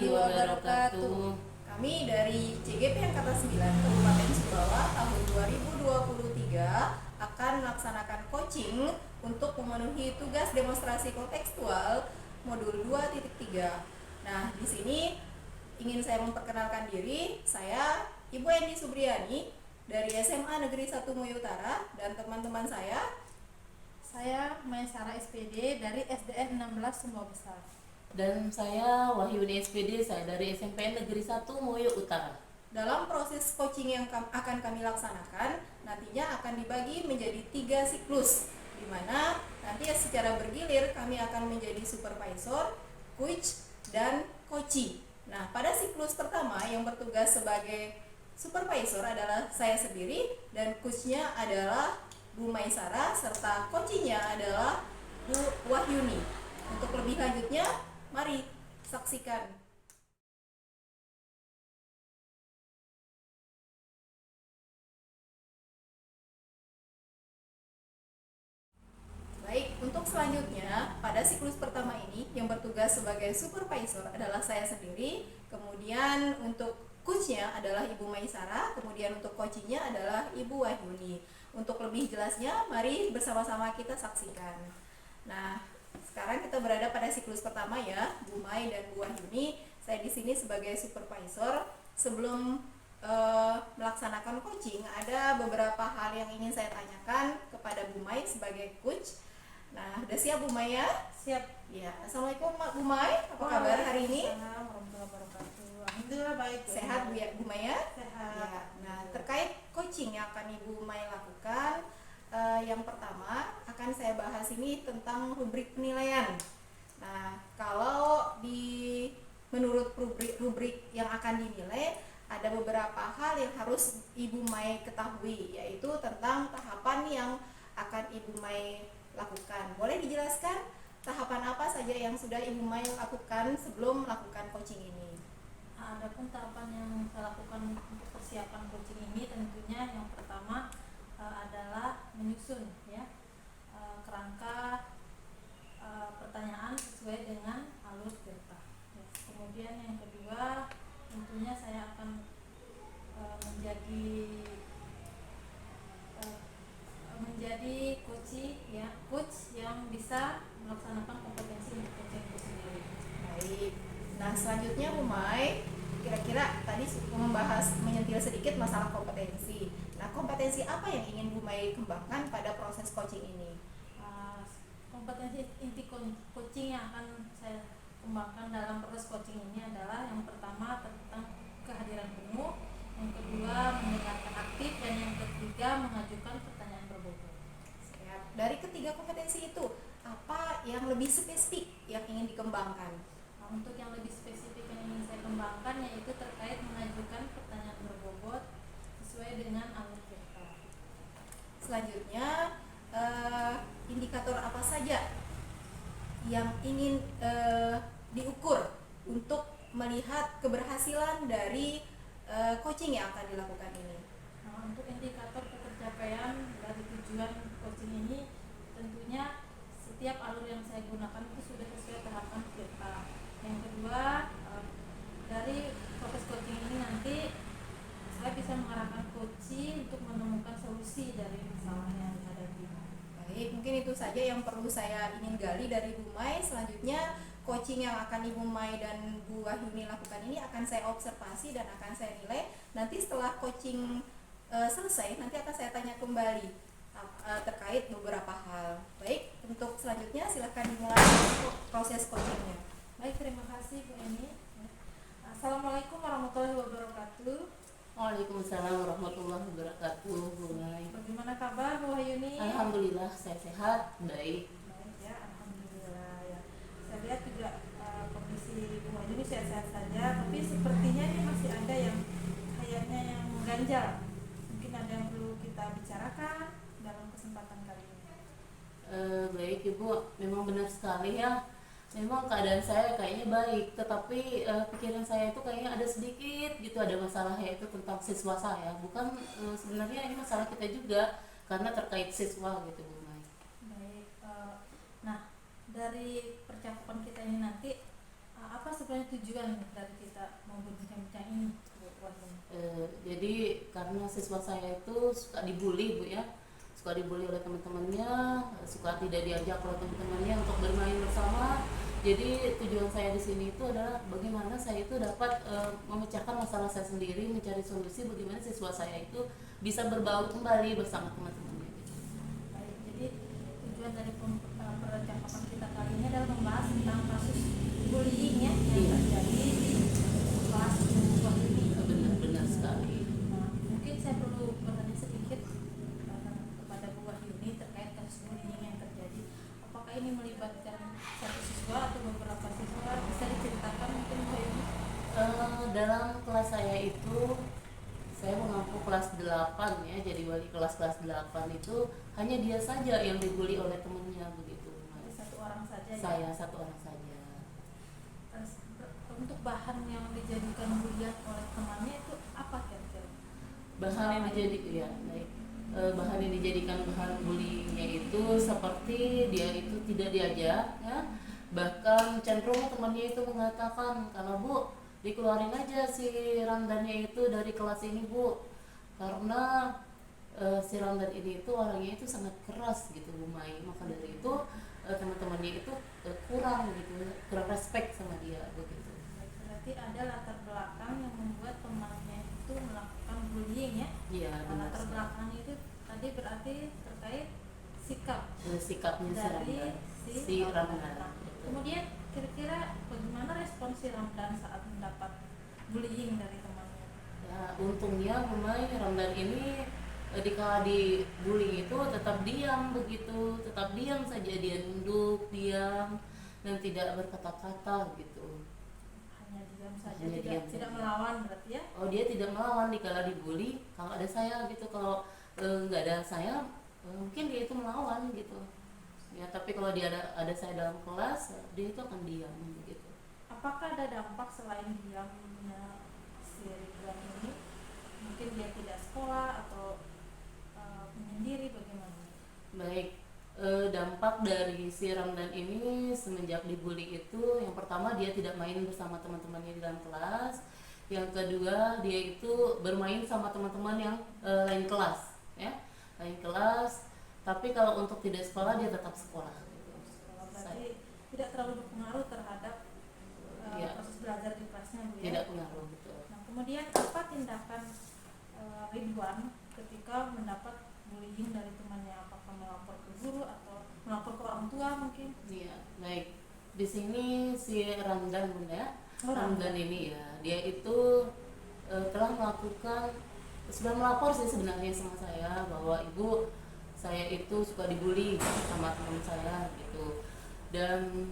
warahmatullahi wabarakatuh. Kami dari CGP Angkatan 9 Kabupaten Sumbawa tahun 2023 akan melaksanakan coaching untuk memenuhi tugas demonstrasi kontekstual modul 2.3. Nah, di sini ingin saya memperkenalkan diri. Saya Ibu Endi Subriani dari SMA Negeri 1 Moyo Utara dan teman-teman Saya Maesara SPD dari SDN 16 Sumbawa Besar. Dan saya Wahyuni SPD, saya dari SMPN Negeri 1 Moyo Utara. Dalam proses coaching yang akan kami laksanakan, nantinya akan dibagi menjadi 3 siklus, di mana nanti secara bergilir kami akan menjadi supervisor, coach, dan coachee. Nah, pada siklus pertama yang bertugas sebagai supervisor adalah saya sendiri, dan coachnya adalah Bu Maesara, serta coachee-nya adalah Bu Wahyuni. Untuk lebih lanjutnya, mari saksikan. Baik, untuk selanjutnya, pada siklus pertama ini yang bertugas sebagai supervisor adalah saya sendiri, kemudian untuk coachnya adalah Ibu Maesara, kemudian untuk coachingnya adalah Ibu Wahyuni. Untuk lebih jelasnya, mari bersama-sama kita saksikan. Nah, sekarang kita berada pada siklus pertama ya, Bu Mai dan Bu Wahyuni. Saya di sini sebagai supervisor. Sebelum melaksanakan coaching, ada beberapa hal yang ingin saya tanyakan kepada Bu Mai sebagai coach. Nah, udah siap Bu Mai ya? Siap. Ya, Assalamualaikum Bu Mai, apa kabar hari ini? Assalamualaikum warahmatullahi wabarakatuh. Alhamdulillah baik. Sehat Bu ya, Bu Mai ya? Sehat. Ya. Nah, terkait coaching yang akan Ibu Mai lakukan, yang pertama akan saya bahas ini tentang rubrik penilaian. Nah, kalau menurut rubrik yang akan dinilai, ada beberapa hal yang harus Ibu Mai ketahui, yaitu tentang tahapan yang akan Ibu Mai lakukan. Boleh dijelaskan tahapan apa saja yang sudah Ibu Mai lakukan sebelum melakukan coaching ini? Adapun tahapan yang saya lakukan untuk persiapan coaching ini, tentunya yang pertama adalah menyusun ya kerangka pertanyaan sesuai dengan alur cerita. Ya. Kemudian yang kedua, tentunya saya akan menjadi coach yang bisa melaksanakan kompetensi untuk coaching itu sendiri. Baik. Nah, selanjutnya Bu Mai, kira-kira tadi membahas menyentil sedikit masalah kompetensi. Nah, kompetensi apa yang ingin Bu Mai kembangkan pada proses coaching ini? Kompetensi inti coaching yang akan saya kembangkan dalam proses coaching ini adalah yang pertama tentang kehadiran penuh, yang kedua mendengarkan aktif, dan yang ketiga mengajukan pertanyaan berbobot. Siap. Dari ketiga kompetensi itu, apa yang lebih spesifik yang ingin dikembangkan? Untuk yang lebih spesifik yang ingin saya kembangkan yaitu terkait mengajukan pertanyaan berbobot sesuai dengan alur cerita. Selanjutnya, indikator apa saja yang ingin diukur untuk melihat keberhasilan dari coaching yang akan dilakukan ini? Nah, untuk indikator pencapaian dari tujuan coaching ini, tentunya setiap alur yang saya gunakan itu sudah sesuai tahapan cerita. Yang kedua, dari proses coaching ini nanti saya bisa mengarahkan coaching untuk menemukan solusi dari masalah yang dihadapi. Baik, mungkin itu saja yang perlu saya ingin gali dari Bu Mai. Selanjutnya, coaching yang akan Ibu Mai dan Bu Wahyuni lakukan ini akan saya observasi dan akan saya nilai. Nanti setelah coaching selesai, nanti akan saya tanya kembali terkait beberapa hal. Baik, untuk selanjutnya silakan dimulai proses coachingnya. Baik, terima kasih Bu Eni. Assalamualaikum warahmatullahi wabarakatuh. Waalaikumsalam warahmatullahi wabarakatuh. Bu Mai. Bagaimana kabar Bu Wahyuni? Alhamdulillah saya sehat, baik. Baik ya, alhamdulillah ya. Saya lihat juga kondisi Bu Wahyuni sehat-sehat saja, tapi sepertinya ini masih ada yang kayaknya yang mengganjal. Mungkin ada yang perlu kita bicarakan dalam kesempatan kali ini. Baik Ibu, memang benar sekali ya. Memang keadaan saya kayaknya baik, tetapi pikiran saya itu kayaknya ada sedikit gitu, ada masalah, yaitu tentang siswa saya. Bukan sebenarnya ini masalah kita juga, karena terkait siswa gitu Bu Mai. Baik, nah dari percakapan kita ini nanti Apa sebenarnya tujuan dari kita mau berbincang-bincang ini, Bu Wahyu? Jadi karena siswa saya itu suka dibully Bu ya, suka dibully oleh teman-temannya, suka tidak diajak oleh teman-temannya untuk bermain bersama. Jadi tujuan saya di sini itu adalah bagaimana saya itu dapat memecahkan masalah saya sendiri, mencari solusi bagaimana siswa saya itu bisa berbaur kembali bersama teman-temannya. Baik, jadi tujuan dari percakapan kita kali ini adalah membahas tentang kasus bullying ya yang Iya. terjadi di kelas buah ini. Benar-benar sekali. Nah, mungkin saya perlu bertanya sedikit kepada Bu Wahyuni terkait kasus bullying yang terjadi. Apakah ini melibatkan satu siswa atau beberapa siswa? Bisa diceritakan mungkin Bu Wahyuni? Dalam kelas saya itu saya mengampu kelas 8 ya, jadi wali kelas 8 itu hanya dia saja yang dibully oleh temannya begitu. Ada satu orang saja ya? Saya satu orang saja. Terus, untuk bahan yang dijadikan bulian oleh temannya itu apa kira-kira? Bahan yang bahan yang dijadikan bahan bullyingnya itu seperti dia itu tidak diajak ya, bahkan cenderung temannya itu mengatakan kalau Bu dikeluarin aja si Ramdannya itu dari kelas ini Bu, karena si Ramdan ini itu orangnya itu sangat keras gitu Bu Mai, maka dari itu teman-temannya itu kurang respect sama dia begitu. Berarti ada latar belakang yang membuat temannya itu melakukan bullying ya? Iya, benar Latar sekali. belakang itu tadi berarti terkait sikap Sikapnya dari si Ramdan. Kemudian kira-kira bagaimana respon si Ramdan saat mendapat bullying dari temannya? Ya, untungnya memang Ramdan ini dikala dibully itu tetap diam begitu, tetap diam saja, dia nunduk, diam dan tidak berkata-kata gitu. Hanya diam saja, Hanya diam tidak saja. melawan berarti ya? Oh, dia tidak melawan dikala dibully. Kalau ada saya gitu, kalau nggak ada saya mungkin dia itu melawan gitu. Ya, tapi kalau dia ada saya dalam kelas, dia itu akan diam begitu. Apakah ada dampak selain diamnya si Ridwan ini? Mungkin dia tidak sekolah atau menyendiri, bagaimana? Baik, dampak dari si Ramdan ini semenjak dibully itu, yang pertama dia tidak main bersama teman-temannya di dalam kelas, yang kedua dia itu bermain sama teman-teman yang lain kelas, ya, lain kelas. Tapi kalau untuk tidak sekolah dia tetap sekolah. Sekolah berarti tidak terlalu berpengaruh terhadap Ya. proses belajar di kelasnya, Bu ya? Tidak pengaruh betul. Nah, kemudian apa tindakan Ridwan ketika mendapat bullying dari temannya? Apakah melapor ke guru atau melapor ke orang tua mungkin? Iya, baik. Di sini si Ramdan Bunda, Oh, Ramdan ini ya, dia itu telah melakukan, sudah melapor sih sebenarnya sama saya bahwa ibu saya itu suka dibully sama teman saya gitu. Dan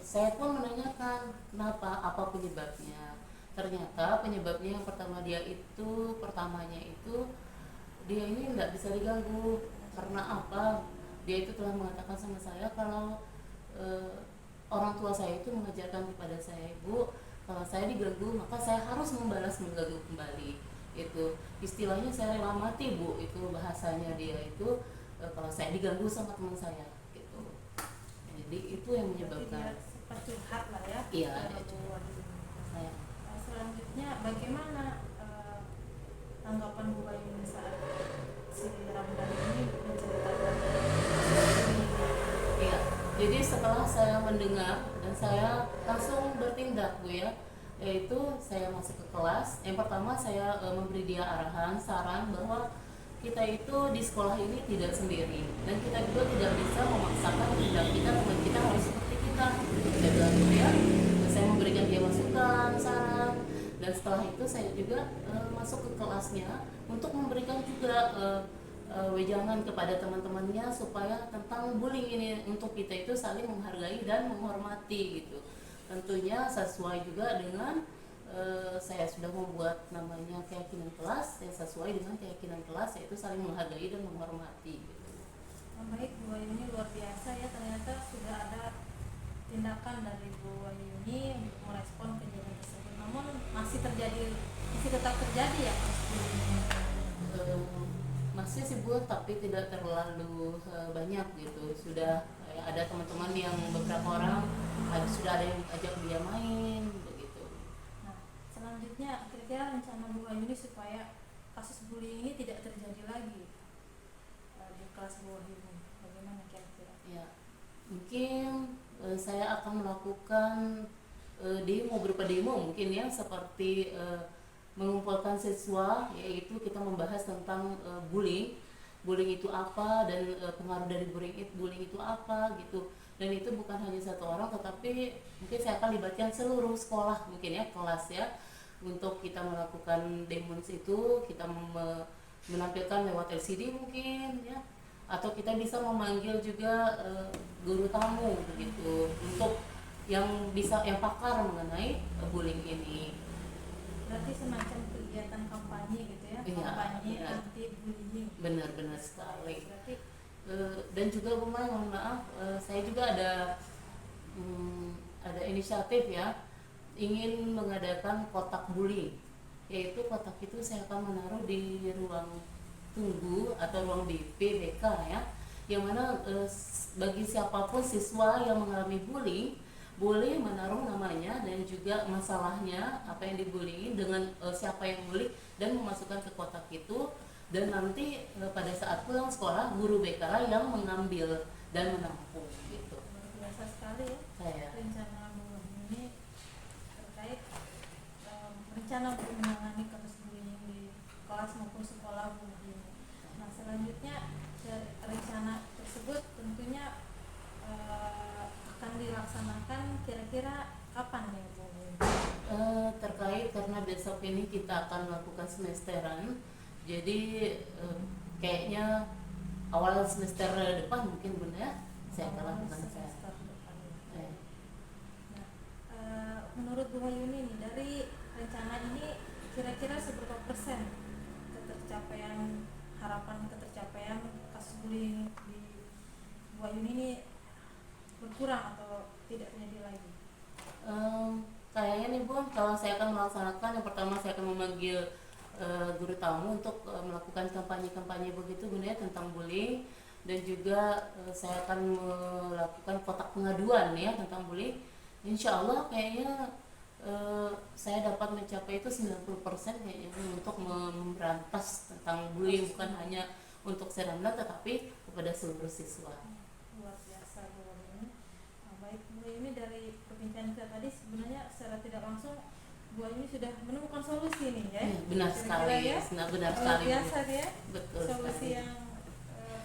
saya pun menanyakan kenapa, apa penyebabnya. Ternyata penyebabnya yang pertamanya itu dia ini nggak bisa diganggu. Karena apa? Dia itu telah mengatakan sama saya kalau orang tua saya itu mengajarkan kepada saya, Ibu, kalau saya diganggu maka saya harus mengganggu kembali. Itu istilahnya saya rela mati Bu, itu bahasanya dia itu kalau saya diganggu sama teman saya gitu. Jadi itu yang menyebabkan. Dia sempat curhat lah ya. Iya, kepada dia Bu Wahyuni. Saya. Nah, selanjutnya bagaimana tanggapan Bu Wahyuni saat si Ramdan ini menceritakan ini? Iya, jadi setelah saya mendengar dan saya langsung bertindak Bu ya, yaitu saya masuk ke kelas. Yang pertama saya memberi dia arahan, saran bahwa kita itu di sekolah ini tidak sendiri dan kita juga tidak bisa memaksakan kehendak kita, teman kita harus seperti kita. Saya bilang gitu ya. Saya memberikan dia masukan, saran, dan setelah itu saya juga masuk ke kelasnya untuk memberikan juga wejangan kepada teman-temannya supaya tentang bullying ini, untuk kita itu saling menghargai dan menghormati gitu. Tentunya sesuai juga dengan saya sudah membuat namanya keyakinan kelas yang sesuai dengan keyakinan kelas, yaitu saling menghargai dan menghormati gitu. Baik, Bu Wahyuni luar biasa ya, ternyata sudah ada tindakan dari Bu Wahyuni untuk merespon kejadian tersebut. Namun masih tetap terjadi ya kasus bullying. Masih sih Bu, tapi tidak terlalu banyak gitu. Sudah ada teman-teman yang beberapa orang sudah ada yang ajak dia main begitu. Nah, selanjutnya kira-kira rencana Bu Wahyuni supaya kasus bullying ini tidak terjadi lagi di kelas Bu Wahyuni, bagaimana kira-kira? Ya, mungkin saya akan melakukan demo, berupa demo mungkin ya, seperti mengumpulkan siswa, yaitu kita membahas tentang bullying itu apa, dan pengaruh dari bullying itu apa gitu. Dan itu bukan hanya satu orang, tetapi mungkin saya akan libatkan seluruh sekolah mungkin ya, kelas ya, untuk kita melakukan demos itu. Kita menampilkan lewat LCD mungkin ya, atau kita bisa memanggil juga guru tamu begitu, untuk yang pakar mengenai bullying ini. Berarti semacam kegiatan kampanye gitu ya, Iya, kampanye iya. anti bullying. Benar-benar sekali. Berarti Dan juga Bu Mai, mohon maaf, saya juga ada inisiatif ya, ingin mengadakan kotak bullying, yaitu kotak itu saya akan menaruh di ruang tunggu atau ruang BP BK ya, yang mana bagi siapapun siswa yang mengalami bullying boleh menaruh namanya dan juga masalahnya, apa yang dibullying, dengan siapa yang bully, dan memasukkan ke kotak itu. Dan nanti pada saat pulang sekolah, guru BK yang mengambil dan menampung gitu. luar biasa sekali ya Saya rencana Bu Wahyuni terkait rencana untuk menangani kasus bullying di kelas maupun sekolah Bu Wahyuni. Nah, selanjutnya dari rencana tersebut tentunya akan dilaksanakan kira-kira kapan nih Bu Wahyuni? terkait karena besok ini kita akan melakukan semesteran, jadi kayaknya awal semester depan mungkin benar saya akan lakukan saya. Semester depan ya. Eh, Nah, menurut Bu Wahyuni nih, dari rencana ini kira-kira seberapa persen ketercapaian, harapan ketercapaian kasus bullying di Bu Wahyuni ini berkurang atau tidak terjadi lagi? Kayaknya nih Bun, kalau saya akan melaksanakan, yang pertama saya akan memanggil guru tamu untuk melakukan kampanye begitu Bun ya, tentang bullying. Dan juga saya akan melakukan kotak pengaduan ya tentang bullying. Insya Allah kayaknya saya dapat mencapai itu 90% kayaknya Bun, untuk memberantas tentang bullying, bukan hanya untuk Seramla tetapi kepada seluruh siswa. Luar biasa Bu Wahyuni. Baik Bu Wahyuni, dari perbincangan kita tadi sebenarnya secara tidak langsung Bu Wahyuni sudah menemukan solusi nih ya. Benar Kira-kira sekali, ya. benar Luar sekali. biasa dia. Betul Solusi sekali. yang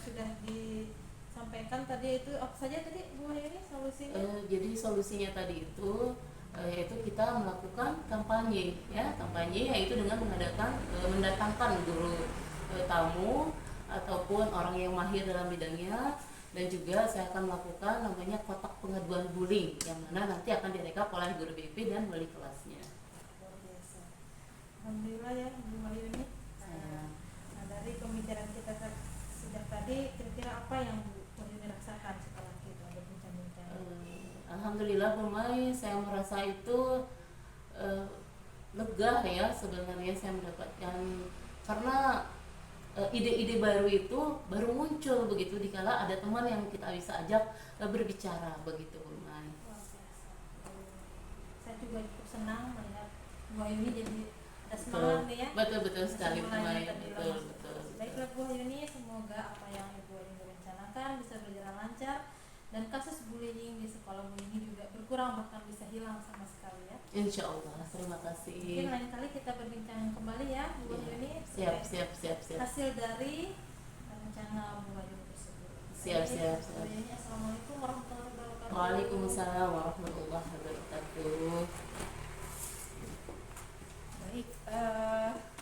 sudah disampaikan tadi itu apa saja tadi Bu Wahyuni solusinya? Jadi solusinya tadi itu yaitu kita melakukan kampanye ya, yaitu dengan mendatangkan guru tamu ataupun orang yang mahir dalam bidangnya. Dan juga saya akan melakukan namanya kotak pengaduan bullying, yang mana nanti akan direkap oleh guru BP dan wali kelasnya. Luar biasa. Alhamdulillah ya Bu Wahyuni. Nah, dari pembicaraan kita sejak tadi, kira-kira apa yang Bu Wahyuni rasakan setelah kita berbincang-bincang? Alhamdulillah Bu Mai, saya merasa itu lega ya sebenarnya saya mendapatkan, karena ide-ide baru itu baru muncul begitu dikala ada teman yang kita bisa ajak berbicara begitu Bu Mai. Luar biasa. Saya juga cukup senang melihat Bu Wahyuni jadi ada semangat nih ya. Betul sekali Bu Semangat Mai, tadi betul. Baiklah Bu Wahyuni, semoga apa yang Ibu Wahyuni rencanakan bisa berjalan lancar dan kasus bullying di sekolah Bu Wahyuni juga berkurang, bahkan bisa hilang sama sekali ya. Insya Allah, terima Mungkin kasih. lain kali kita berbincang kembali ya Bu Wahyuni. Siap. Hasil dari rencana Bu Wahyuni tersebut. Siap. Bu Wahyuni, Assalamualaikum warahmatullahi wabarakatuh. Waalaikumsalam warahmatullahi wabarakatuh. Baik,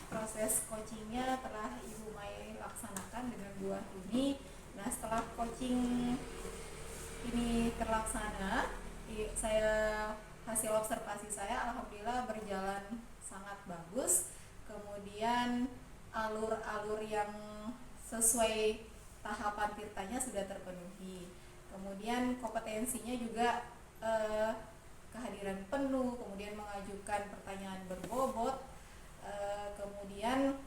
proses coachingnya telah Ibu Mai laksanakan dengan Bu Wahyuni. Nah, setelah coaching ini terlaksana, saya hasil observasi saya alhamdulillah berjalan sangat bagus. Kemudian alur-alur yang sesuai tahapan tirtanya sudah terpenuhi. Kemudian kompetensinya juga kehadiran penuh, kemudian mengajukan pertanyaan berbobot, kemudian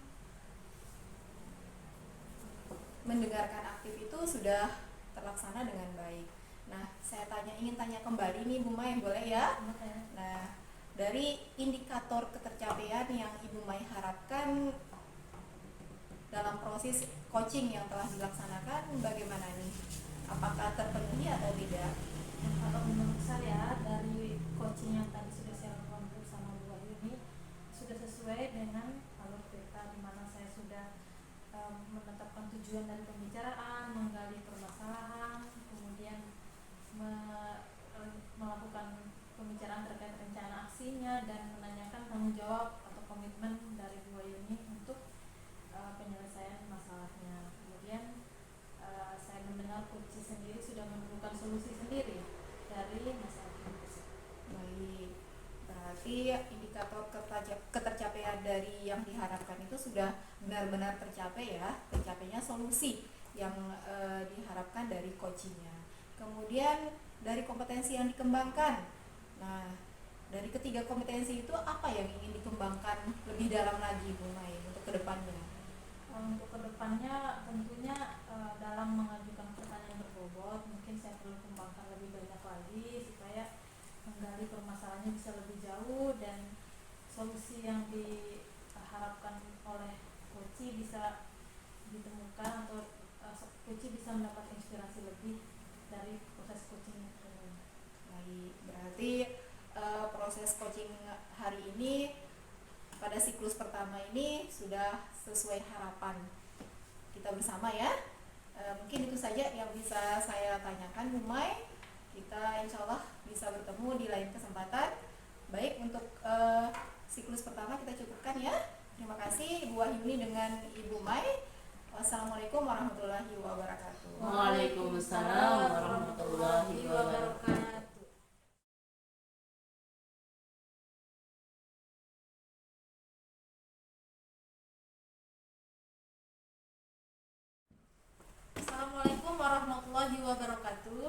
mendengarkan aktif itu sudah terlaksana dengan baik. Nah, saya ingin tanya kembali nih Bu Mai, boleh ya? Nah, dari indikator ketercapaian yang Ibu Mai harapkan dalam proses coaching yang telah dilaksanakan, bagaimana nih? Apakah terpenuhi atau tidak? Kalau menurut saya dari coaching yang tadi sudah saya lakukan bersama Bu Ayu ini sudah sesuai dengan alur cerita, di mana saya sudah menetapkan tujuan dari pembicaraan, menggali permasalahan, kemudian melakukan pembicaraan terkait rencana aksinya, dan menanyakan tanggung jawab atau komitmen dari Bu Ayu ini untuk penyelesaian masalahnya. Kemudian saya mendengar coach sendiri sudah menemukan solusi sendiri dari masalah ini. Baik, berarti indikator ketercapaian dari yang diharapkan itu sudah benar-benar tercapai ya, tercapainya solusi yang diharapkan dari coachingnya. Kemudian dari kompetensi yang dikembangkan. Nah, dari ketiga kompetensi itu apa yang ingin dikembangkan lebih dalam lagi Bu Mai untuk kedepannya? Untuk kedepannya tentunya dalam mengajukan pertanyaan berbobot mungkin saya perlu kembangkan lebih banyak lagi supaya menggali permasalahannya bisa lebih jauh, dan solusi yang diharapkan oleh coach bisa ditemukan, atau coach bisa mendapat inspirasi lebih dari proses coaching itu. Baik, berarti proses coaching hari ini pada siklus pertama ini sudah sesuai harapan kita bersama ya. Mungkin itu saja yang bisa saya tanyakan Bu Mai. Kita insya Allah bisa bertemu di lain kesempatan. Baik, untuk siklus pertama kita cukupkan ya. Terima kasih Ibu Wahyuni dengan Ibu Mai. Wassalamualaikum warahmatullahi wabarakatuh. Waalaikumsalam warahmatullahi wabarakatuh. Assalamualaikum warahmatullahi wabarakatuh.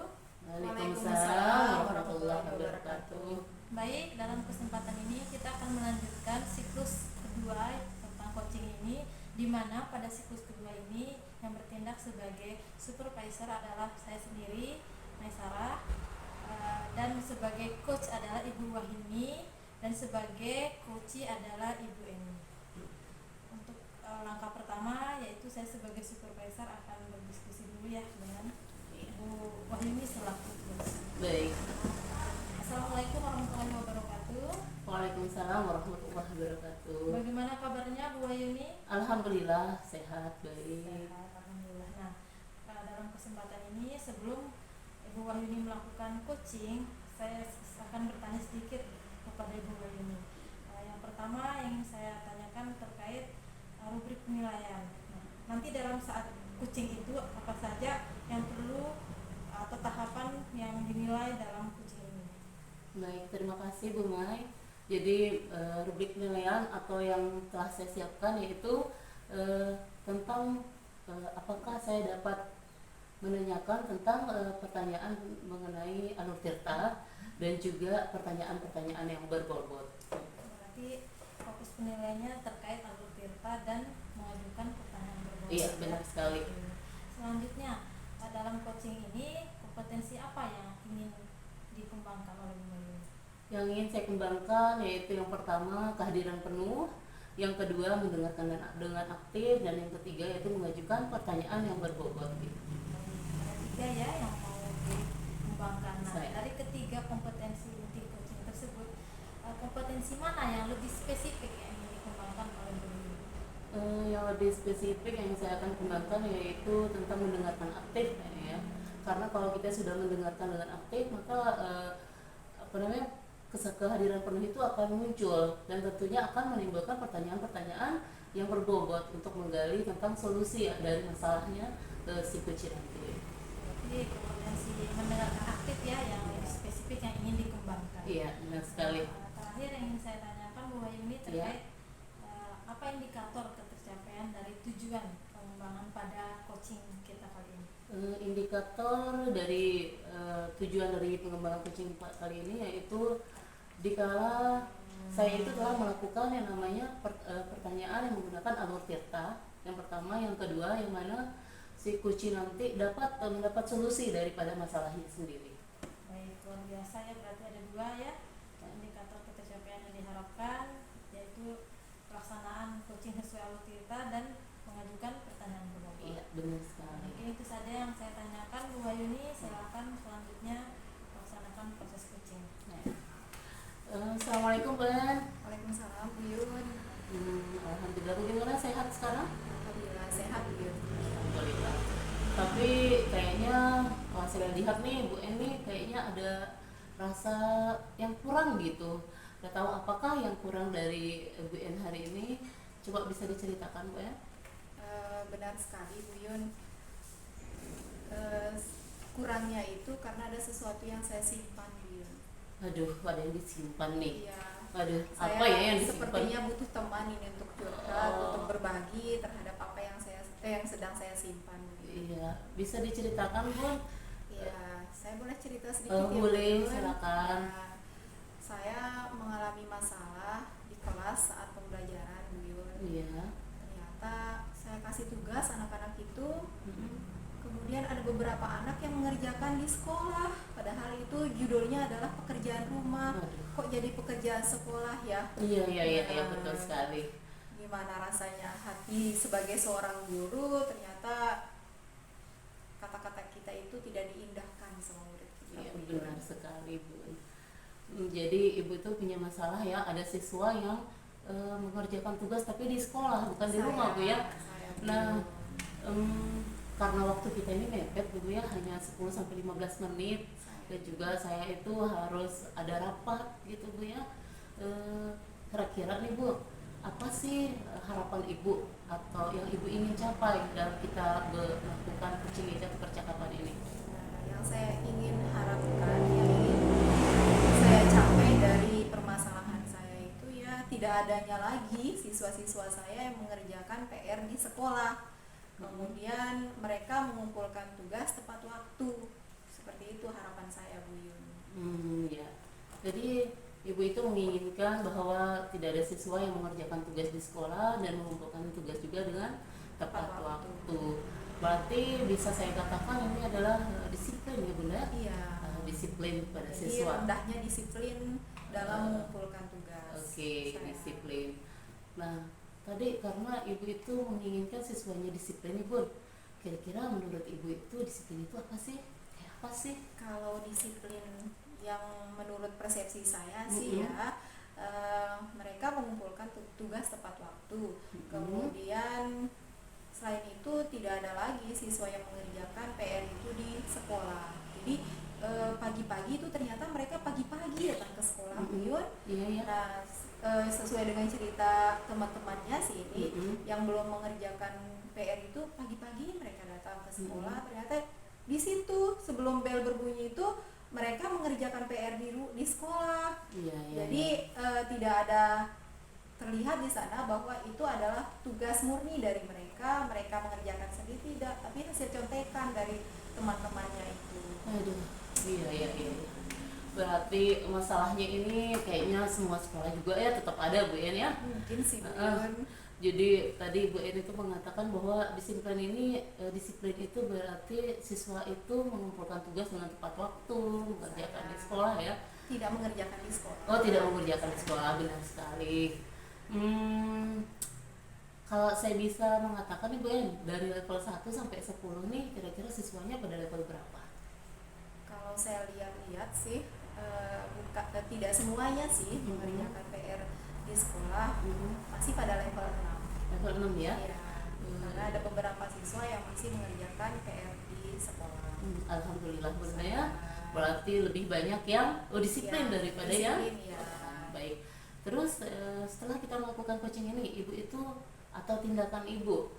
Waalaikumsalam warahmatullahi wabarakatuh. Baik, dalam kesempatan ini kita akan melanjutkan siklus kedua tentang coaching ini, di mana pada siklus kedua ini yang bertindak sebagai supervisor adalah saya sendiri, Maisarah, dan sebagai coach adalah Ibu Wahyuni, dan sebagai coachee adalah Ibu Eni. Untuk langkah pertama yaitu saya sebagai supervisor akan berdiskusi dulu ya dengan Ibu Wahyuni selaku coach. Baik. Assalamualaikum warahmatullahi wabarakatuh. Waalaikumsalam warahmatullahi wabarakatuh. Bagaimana kabarnya Bu Wahyuni? Alhamdulillah sehat, baik. Sehat, alhamdulillah. Nah, dalam kesempatan ini sebelum Ibu Wahyuni melakukan coaching, saya akan bertanya sedikit kepada Ibu Wahyuni. Yang pertama yang ingin saya tanyakan terkait rubrik penilaian. Nah, nanti dalam saat coaching itu apa saja yang perlu atau tahapan yang dinilai dalam coaching ini? Baik, terima kasih Bu Mai. Jadi rubrik penilaian atau yang telah saya siapkan yaitu tentang apakah saya dapat menanyakan tentang pertanyaan mengenai alur tirta dan juga pertanyaan-pertanyaan yang berbobot. Berarti fokus penilaiannya terkait alur tirta dan mengajukan pertanyaan berbobot. Iya, benar sekali. Selanjutnya, dalam coaching ini kompetensi apa yang ingin dikembangkan oleh Bu Wahyuni? Yang ingin saya kembangkan yaitu yang pertama kehadiran penuh, yang kedua mendengarkan dengan aktif, dan yang ketiga yaitu mengajukan pertanyaan yang berbobot. Ada tiga ya yang mau dikembangkan. Nah, Saya. dari ketiga kompetensi inti coaching tersebut, kompetensi mana yang lebih spesifik yang ingin dikembangkan oleh Bu Wahyuni? Yang lebih spesifik yang saya akan kembangkan yaitu tentang mendengarkan aktif ya. Karena kalau kita sudah mendengarkan dengan aktif, maka kehadiran penuh itu akan muncul dan tentunya akan menimbulkan pertanyaan-pertanyaan yang berbobot untuk menggali tentang solusi ya, dari masalahnya si kucing nanti. Jadi kompetensi mendengarkan aktif ya yang lebih spesifik yang ingin dikembangkan. Iya, benar sekali. Terakhir yang ingin saya tanyakan Bu Wahyuni terkait Iya. apa indikator ketercapaian dari tujuan pengembangan pada coaching kita kali ini? Indikator dari tujuan dari pengembangan kucing kali ini yaitu dikala saya itu telah melakukan yang namanya pertanyaan yang menggunakan alur tirta, yang pertama, yang kedua yang mana si kucing nanti dapat mendapat solusi daripada masalahnya sendiri. luar biasa ya, berarti ada dua ya indikator pencapaian yang diharapkan, yaitu pelaksanaan coaching sesuai alur cerita dan mengajukan pertanyaan berbobot. Iya, benar sekali. Mungkin itu saja yang saya tanyakan, Bu Wayuni. Silakan selanjutnya melaksanakan proses coaching. Nah, Assalamualaikum Ben. Waalaikumsalam Bu Yun. Alhamdulillah, bagaimana, sehat sekarang? Alhamdulillah sehat Bu Yun. Alhamdulillah. Tapi kayaknya kalau saya lihat nih Bu Eni kayaknya ada rasa yang kurang gitu. Gak tahu apakah yang kurang dari Bu En hari ini. Coba bisa diceritakan Bu En? Benar sekali Bu Yun. Kurangnya itu karena ada sesuatu yang saya simpan Bu Yun. Aduh, ada yang disimpan nih. Iya. Aduh, Saya apa ya yang disimpan? sepertinya butuh teman ini untuk curhat, Oh. untuk berbagi terhadap apa yang yang sedang saya simpan. Iya, bisa diceritakan Bun? Iya, saya boleh cerita sedikit ya, Boleh, Bu Yun? silakan. Nah, saya mengalami masalah di kelas saat pembelajaran Bu Yun. Iya. Ternyata saya kasih tugas anak-anak itu, Mm-mm. kemudian ada beberapa anak yang mengerjakan di sekolah, padahal itu judulnya adalah pekerjaan rumah. Aduh. Kok jadi pekerjaan sekolah ya? Iya, betul sekali. Gimana rasanya hati sebagai seorang guru, ternyata kata-kata kita itu tidak diindahkan sama murid kita. Iya, benar sekali Bun. Jadi ibu itu punya masalah ya, ada siswa yang mengerjakan tugas tapi di sekolah, bukan di rumah Bu ya. Saya, Nah, karena waktu kita ini mepet Bu ya, hanya 10-15 menit, dan juga saya itu harus ada rapat gitu Bu ya. Kira-kira nih Bu, apa sih harapan ibu atau yang ibu ingin capai dalam kita melakukan coaching atau percakapan ini? Nah, yang saya ingin harapkan, yang ingin saya capai dari permasalahan saya itu ya tidak adanya lagi siswa-siswa saya yang mengerjakan PR di sekolah. Kemudian mereka mengumpulkan tugas tepat waktu. Seperti itu harapan saya Bu Yun. Ya. Jadi ibu itu menginginkan bahwa tidak ada siswa yang mengerjakan tugas di sekolah dan mengumpulkan tugas juga dengan tepat waktu. Berarti bisa saya katakan ini adalah disiplin ya Bunda? Iya. Disiplin pada Jadi siswa. rendahnya disiplin dalam mengumpulkan tugas. Oke, saya. disiplin. Nah, tadi karena ibu itu menginginkan siswanya disiplin Ibu, kira-kira menurut ibu itu disiplin itu apa sih? Kayak apa sih? Kalau disiplin yang menurut persepsi saya sih ya, mereka mengumpulkan tugas tepat waktu. Kemudian selain itu tidak ada lagi siswa yang mengerjakan PR itu di sekolah. Jadi pagi-pagi itu ternyata mereka pagi-pagi datang ke sekolah Bu Yun. Iya. Nah, sesuai dengan cerita teman-temannya sih ini, yang belum mengerjakan PR itu pagi-pagi mereka datang ke sekolah. Ternyata di situ sebelum bel berbunyi itu mereka mengerjakan PR di sekolah. Iya. Jadi tidak ada terlihat di sana bahwa itu adalah tugas murni dari mereka mengerjakan sendiri, tidak, tapi hasil contekan dari teman-temannya itu. Aduh, iya. Berarti masalahnya ini kayaknya semua sekolah juga ya tetap ada Bu En ya. Mungkin sih Bu Yun. Jadi tadi Bu En itu mengatakan bahwa disiplin itu berarti siswa itu mengumpulkan tugas dengan tepat waktu, mengerjakan di sekolah ya. Tidak mengerjakan di sekolah. Oh, tidak mengerjakan di sekolah, benar sekali. Kalau saya bisa mengatakan nih Bu En, dari level 1 sampai 10 nih kira-kira siswanya pada level berapa? Kalau saya lihat sih tidak semuanya sih mengerjakan PR di sekolah, masih pada level 6. Level 6 ya? Iya. Karena ada beberapa siswa yang masih mengerjakan PR di sekolah. Alhamdulillah Bunda ya. Berarti lebih banyak yang disiplin Ya, daripada disiplin, yang ya. baik. Terus setelah kita melakukan coaching ini, ibu itu atau tindakan ibu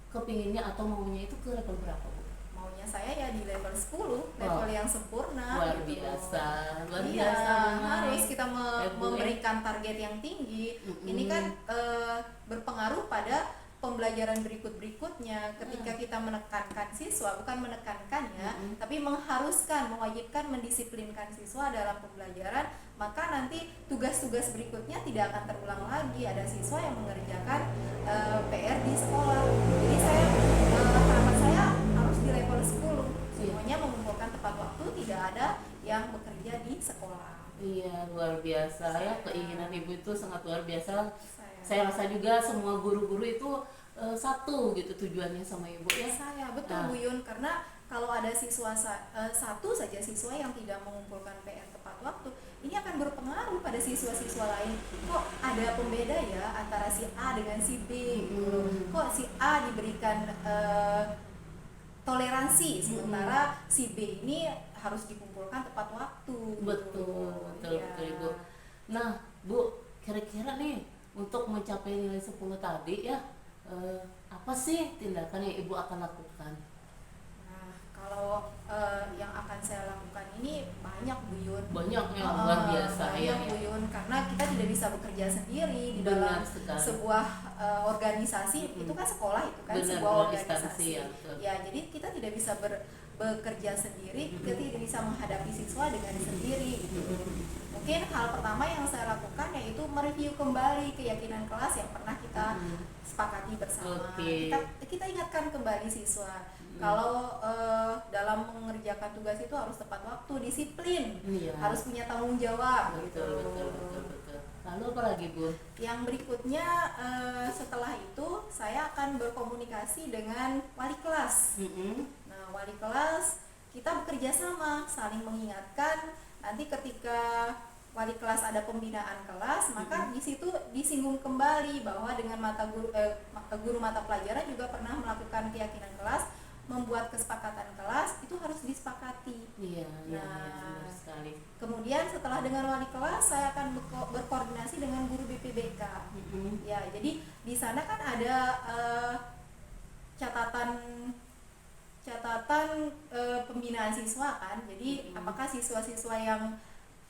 kepinginnya atau maunya itu ke level berapa Bu? Maunya saya ya di level 10, level yang sempurna. Luar gitu. biasa, luar Iya, biasa benar. harus kita Bu, memberikan target yang tinggi. Ini kan berpengaruh pada pembelajaran berikutnya. Ketika kita menekankan siswa, bukan menekankan ya, tapi mengharuskan, mewajibkan, mendisiplinkan siswa dalam pembelajaran, maka nanti tugas-tugas berikutnya tidak akan terulang lagi. Ada siswa yang mengerjakan PR di sekolah. Jadi harapan saya harus di level 10, semuanya mengumpulkan tepat waktu, tidak ada yang bekerja di sekolah. Iya, luar biasa ya, keinginan ibu itu sangat luar biasa. Saya, Saya rasa juga semua guru-guru itu satu gitu tujuannya sama ibu ya. saya betul Nah. Bu Yun, karena kalau ada satu saja siswa yang tidak mengumpulkan PR tepat waktu, ini akan berpengaruh pada siswa-siswa lain. Kok ada pembeda ya antara si A dengan si B gitu. Kok si A diberikan toleransi, sementara si B ini harus dikumpulkan tepat waktu. Betul, betul, Ya. betul ibu. Nah Bu, kira-kira nih untuk mencapai nilai 10 tadi ya, apa sih tindakan yang ibu akan lakukan? Nah, kalau yang akan saya lakukan ini banyak Bu Yun. Banyak ya, luar biasa ya. Banyak Bu Yun, karena kita tidak bisa bekerja sendiri di Benar dalam sekali. sebuah organisasi. Itu kan sekolah, itu kan Benar, sebuah benar, organisasi. instansi, ya, betul. Ya, jadi kita tidak bisa bekerja sendiri, kita tidak bisa menghadapi siswa dengan sendiri gitu. Mungkin hal pertama yang saya lakukan yaitu mereview kembali keyakinan kelas yang pernah kita sepakati bersama. Oke. Kita ingatkan kembali siswa kalau dalam mengerjakan tugas itu harus tepat waktu, disiplin, Iya. harus punya tanggung jawab. Betul, gitu. betul, betul, betul. Lalu apa lagi Bu? Yang berikutnya setelah itu saya akan berkomunikasi dengan wali kelas. Nah, wali kelas kita bekerja sama, saling mengingatkan. Nanti ketika wali kelas ada pembinaan kelas, maka di situ disinggung kembali bahwa dengan guru mata pelajaran juga pernah melakukan keyakinan kelas, membuat kesepakatan kelas itu harus disepakati. Iya, iya, Nah, iya, benar sekali. Kemudian setelah dengan wali kelas saya akan berkoordinasi dengan guru BPBK. Ya, jadi di sana kan ada catatan pembinaan siswa kan. Jadi apakah siswa-siswa yang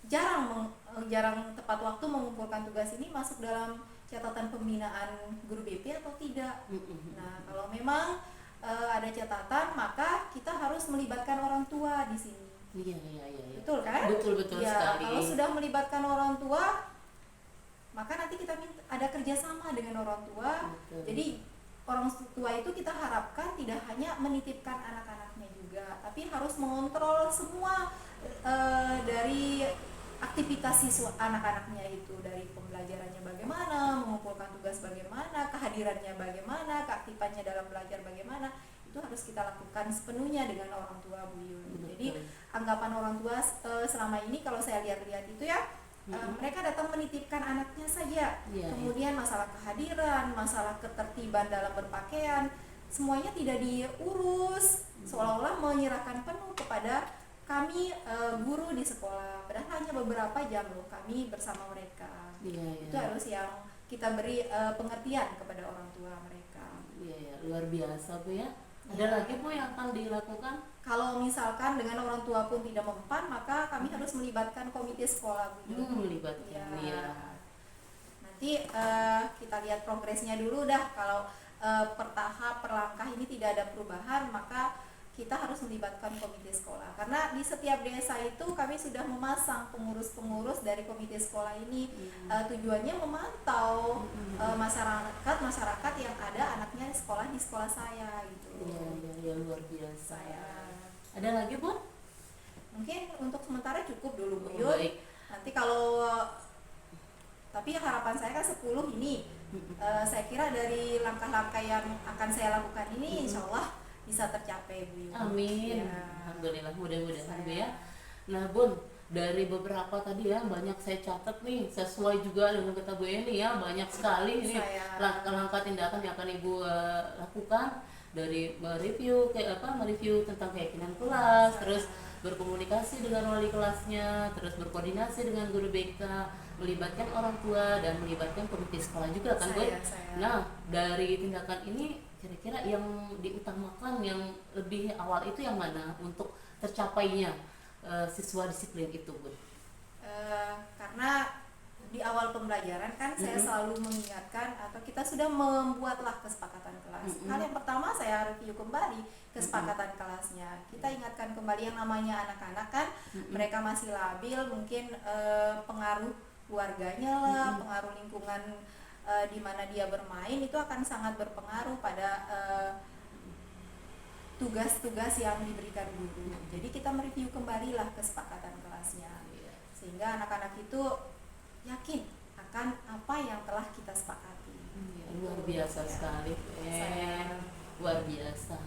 jarang tepat waktu mengumpulkan tugas ini masuk dalam catatan pembinaan guru BP atau tidak? Nah, kalau memang ada catatan, maka kita harus melibatkan orang tua di sini. Iya, iya, iya. Betul kan? Betul Ya, sekali. kalau sudah melibatkan orang tua, maka nanti kita ada kerjasama dengan orang tua. Betul. Jadi orang tua itu kita harapkan tidak hanya menitipkan anak-anaknya juga, tapi harus mengontrol semua dari aktivitas siswa anak-anaknya itu, dari pembelajarannya bagaimana, mengumpulkan tugas bagaimana, kehadirannya bagaimana, keaktifannya dalam belajar bagaimana, itu harus kita lakukan sepenuhnya dengan orang tua Bu Yun. Jadi anggapan orang tua selama ini kalau saya lihat-lihat itu ya, mereka datang menitipkan anaknya saja. Iya, Kemudian masalah kehadiran, masalah ketertiban dalam berpakaian, semuanya tidak diurus, seolah-olah menyerahkan penuh kepada kami guru di sekolah, padahal hanya beberapa jam loh kami bersama mereka. Iya, iya. Itu harus yang kita beri pengertian kepada orang tua mereka. Iya, iya, luar biasa Bu ya. Ada lagi Bu yang akan dilakukan? Kalau misalkan dengan orang tua pun tidak mempan, maka kami harus melibatkan komite sekolah Bu. Melibatkan, iya. Nanti kita lihat progresnya dulu dah. Kalau per tahap, per langkah ini tidak ada perubahan, maka kita harus melibatkan komite sekolah. Karena di setiap desa itu kami sudah memasang pengurus-pengurus dari komite sekolah ini. Tujuannya memantau masyarakat yang ada anaknya sekolah di sekolah saya gitu. Iya, iya, iya, luar biasa. Saya Ada lagi Bu? mungkin untuk sementara cukup dulu Bu Oh, Yun. baik. Nanti kalau tapi harapan saya kan 10 ini. Saya kira dari langkah-langkah yang akan saya lakukan ini insya Allah bisa tercapai Bu Yun. Amin. Ya. Alhamdulillah, mudah-mudahan Bu ya. Nah Bun, dari beberapa tadi ya banyak saya catat nih, sesuai juga dengan kata Bu Eni ya, banyak sekali ini langkah-langkah tindakan yang akan Ibu lakukan, dari mereview tentang keyakinan kelas, terus berkomunikasi dengan wali kelasnya, terus berkoordinasi dengan guru BK, melibatkan orang tua dan melibatkan komite sekolah juga kan Bu. Nah, dari tindakan ini kira-kira yang diutamakan yang lebih awal itu yang mana untuk tercapainya siswa disiplin itu Bu? Karena di awal pembelajaran kan saya selalu mengingatkan atau kita sudah membuatlah kesepakatan kelas. Hal yang pertama saya review kembali kesepakatan kelasnya. Kita ingatkan kembali yang namanya anak-anak kan mereka masih labil, mungkin pengaruh keluarganya lah, pengaruh lingkungan di mana dia bermain itu akan sangat berpengaruh pada tugas-tugas yang diberikan guru. Jadi kita mereview kembali lah kesepakatan kelasnya, Iya. sehingga anak-anak itu yakin akan apa yang telah kita sepakati. Iya, luar biasa Ya. sekali, Saya- luar biasa.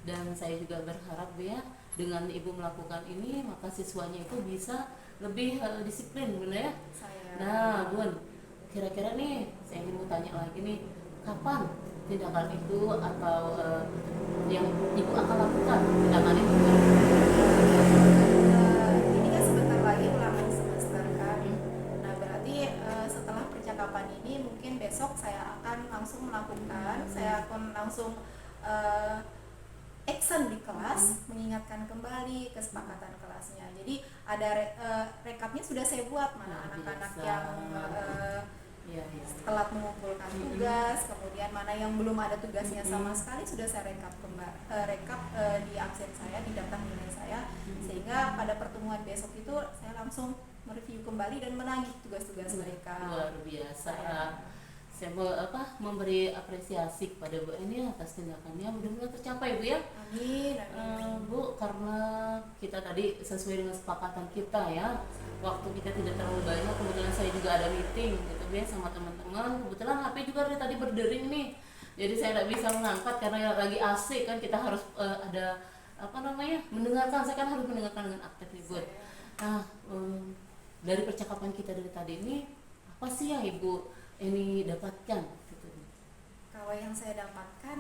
Dan saya juga berharap Bu ya, dengan Ibu melakukan ini maka siswanya itu bisa lebih disiplin, benar ya? Saya Nah, Bun, kira-kira nih saya ingin mau tanya lagi nih, kapan tindakan itu atau yang Ibu akan lakukan tindakan itu? ini kan sebentar lagi ulangan semester kan. Nah, berarti setelah percakapan ini mungkin besok saya akan langsung melakukan, saya akan langsung action di kelas, mengingatkan kembali kesepakatan kelasnya. Jadi ada rekapnya sudah saya buat, mana Luar anak-anak biasa. yang Iya, iya. telat mengumpulkan tugas, kemudian mana yang belum ada tugasnya sama sekali sudah saya rekap di absen saya, di daftar nilai saya, sehingga pada pertemuan besok itu saya langsung mereview kembali dan menagih tugas-tugas mereka. Luar biasa. Saya mau memberi apresiasi kepada Bu ini atas tindakannya, mudah-mudahan tercapai Bu ya. Amin, amin. Bu, karena kita tadi sesuai dengan kesepakatan kita ya, waktu kita tidak terlalu banyak, kebetulan saya juga ada meeting gitu ya sama teman-teman. Kebetulan HP juga dari tadi berdering nih, jadi saya tidak bisa mengangkat karena lagi asik kan, kita harus ada mendengarkan. Saya kan harus mendengarkan dengan aktif nih Bu. Nah, dari percakapan kita dari tadi ini, apa sih yang Ibu ini dapatkan? Gitu. Kalau yang saya dapatkan,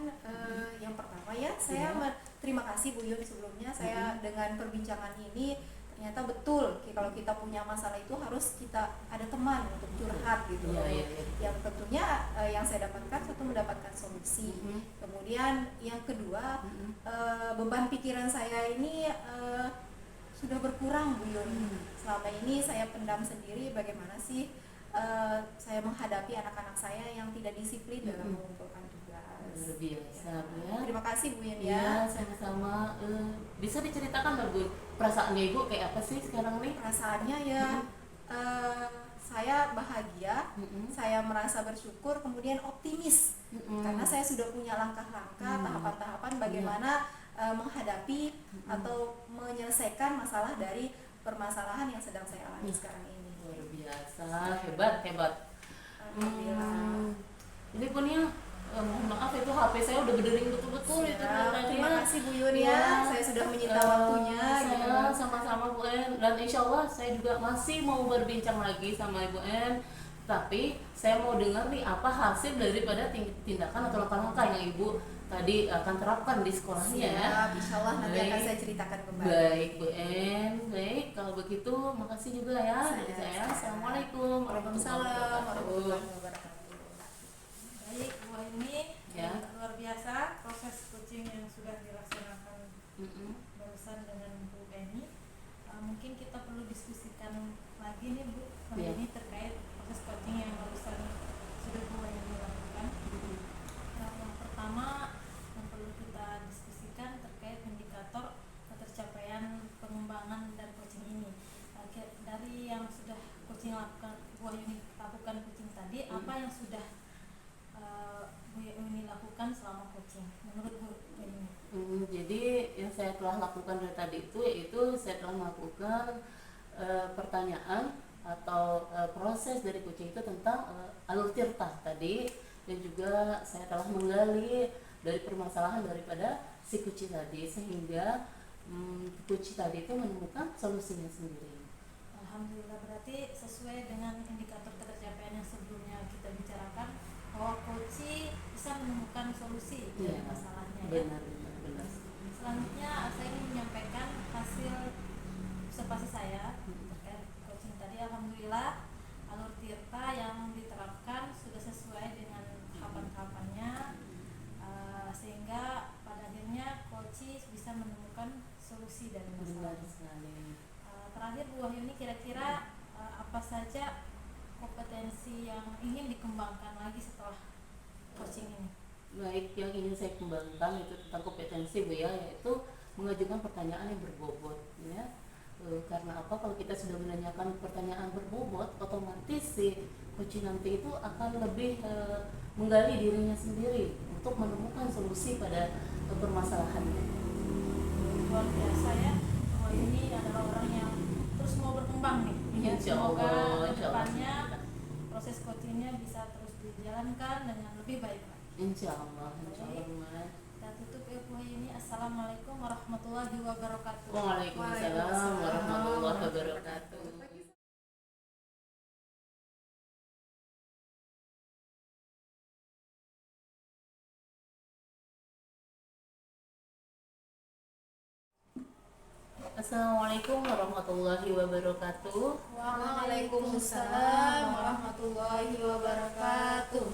yang pertama ya, saya terima kasih Bu Yun sebelumnya. Saya dengan perbincangan ini ternyata betul kalau kita punya masalah itu harus kita ada teman untuk curhat gitu. Iya. Yang tentunya yang saya dapatkan, satu, mendapatkan solusi. Kemudian yang kedua, beban pikiran saya ini sudah berkurang Bu Yun. Selama ini saya pendam sendiri, bagaimana sih saya menghadapi anak-anak saya yang tidak disiplin dalam mengumpulkan tugas. Luar biasa Bu ya. Terima kasih Bu Yun Iya, ya. sama-sama. Bisa diceritakan nggak Bu, perasaannya Ibu kayak apa sih sekarang nih? Perasaannya ya, saya bahagia, saya merasa bersyukur, kemudian optimis karena saya sudah punya langkah-langkah, tahapan-tahapan bagaimana menghadapi atau menyelesaikan masalah dari permasalahan yang sedang saya alami sekarang ini. Luar biasa, hebat. Alhamdulillah. Ini pun ya, mohon maaf itu HP saya udah berdering betul-betul itu Ya, tadi terima ya. kasih Bu Yun ya, Iya. saya sudah menyita waktunya. Saya sama-sama Bu En, dan insya Allah saya juga masih mau berbincang lagi sama Ibu En. Tapi saya mau dengar nih apa hasil daripada tindakan atau langkah-langkah yang Ibu tadi akan terapkan di sekolahnya ya. Siap, insya Allah nanti akan Baik. saya ceritakan kembali. Baik Bu En, baik kalau begitu makasih juga ya dari saya. Sama-sama. Assalamualaikum Waalaikumsalam warahmatullahi wabarakatuh. Baik, Bu ini Ya. luar biasa proses coaching yang sudah dilaksanakan barusan dengan Bu Eni. Mungkin kita perlu diskusikan lagi nih Bu, Ya. ini terkait proses coaching yang barusan sudah Bu Eni lakukan. Yang pertama yang perlu kita diskusikan terkait indikator ketercapaian pengembangan dari coaching ini. Dari yang sudah coaching lakukan, Bu Eni lakukan coaching tadi, apa yang sudah Bu Eni lakukan selama coaching menurut Bu Eni? Jadi yang saya telah lakukan dari tadi itu yaitu saya telah melakukan pertanyaan atau proses dari coaching itu tentang alur tirta tadi, dan juga saya telah menggali dari permasalahan daripada si kucing tadi sehingga kucing tadi itu menemukan solusinya sendiri. Alhamdulillah, berarti sesuai dengan indikator ketercapaian yang sebelumnya kita bicarakan bahwa coaching bisa menemukan solusi dari masalahnya ya. Benar. Selanjutnya saya ingin menyampaikan hasil observasi saya terkait coaching tadi. Alhamdulillah alur tirta yang diterapkan sudah sesuai dengan tahapan-tahapannya, sehingga pada akhirnya coaching bisa menemukan solusi dari Benar masalah. sekali. Terakhir Bu Wahyuni, kira-kira apa saja kompetensi yang ingin dikembangkan lagi setelah coaching ini? Baik, yang ingin saya kembangkan itu tentang kompetensi Bu ya, yaitu mengajukan pertanyaan yang berbobot ya. Karena apa? Kalau kita sudah menanyakan pertanyaan berbobot, otomatis si coaching nanti itu akan lebih menggali dirinya sendiri untuk menemukan solusi pada permasalahannya. luar biasa ya, bahwa ini adalah orang yang terus mau berkembang nih ya. Insya Semoga Allah, insya Allah. kedepannya proses coachingnya bisa terus dijalankan dengan lebih baik lagi. Insya Allah Bu Mai. Kita tutup ya Bu ini. Assalamualaikum warahmatullahi wabarakatuh. Waalaikumsalam warahmatullahi wabarakatuh. Assalamualaikum warahmatullahi wabarakatuh. Waalaikumsalam warahmatullahi wabarakatuh.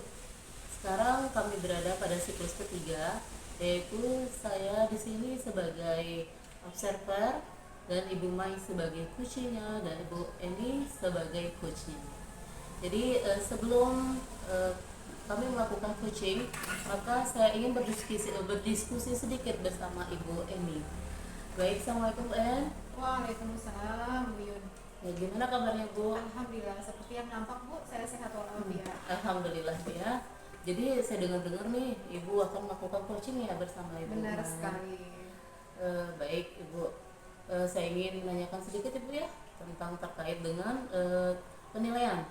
Sekarang kami berada pada siklus ketiga, yaitu saya di sini sebagai observer dan Ibu Mai sebagai coachnya dan Ibu Eni sebagai coachnya. Jadi sebelum kami melakukan coaching, maka saya ingin berdiskusi sedikit bersama Ibu Eni. Baik, assalamualaikum Bu En. Waalaikumsalam Bu Yun. Ya, gimana kabarnya Bu? Alhamdulillah, seperti yang nampak Bu, saya sehat walafiat. Alhamdulillah ya. Jadi saya dengar-dengar nih Ibu akan melakukan coaching ya bersama Ibu. Benar Mai. sekali. Baik Ibu, saya ingin menanyakan sedikit Ibu ya tentang terkait dengan penilaian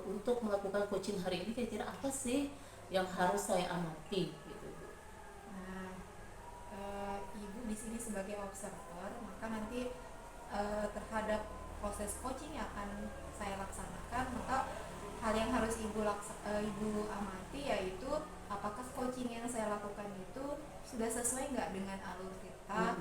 untuk melakukan coaching hari ini. Kira-kira apa sih yang harus saya amati gitu Bu? Nah, Ibu di sini sebagai observer, maka nanti terhadap proses coaching yang akan saya laksanakan, maka hal yang harus Ibu amati yaitu apakah coaching yang saya lakukan itu sudah sesuai nggak dengan alur tirta.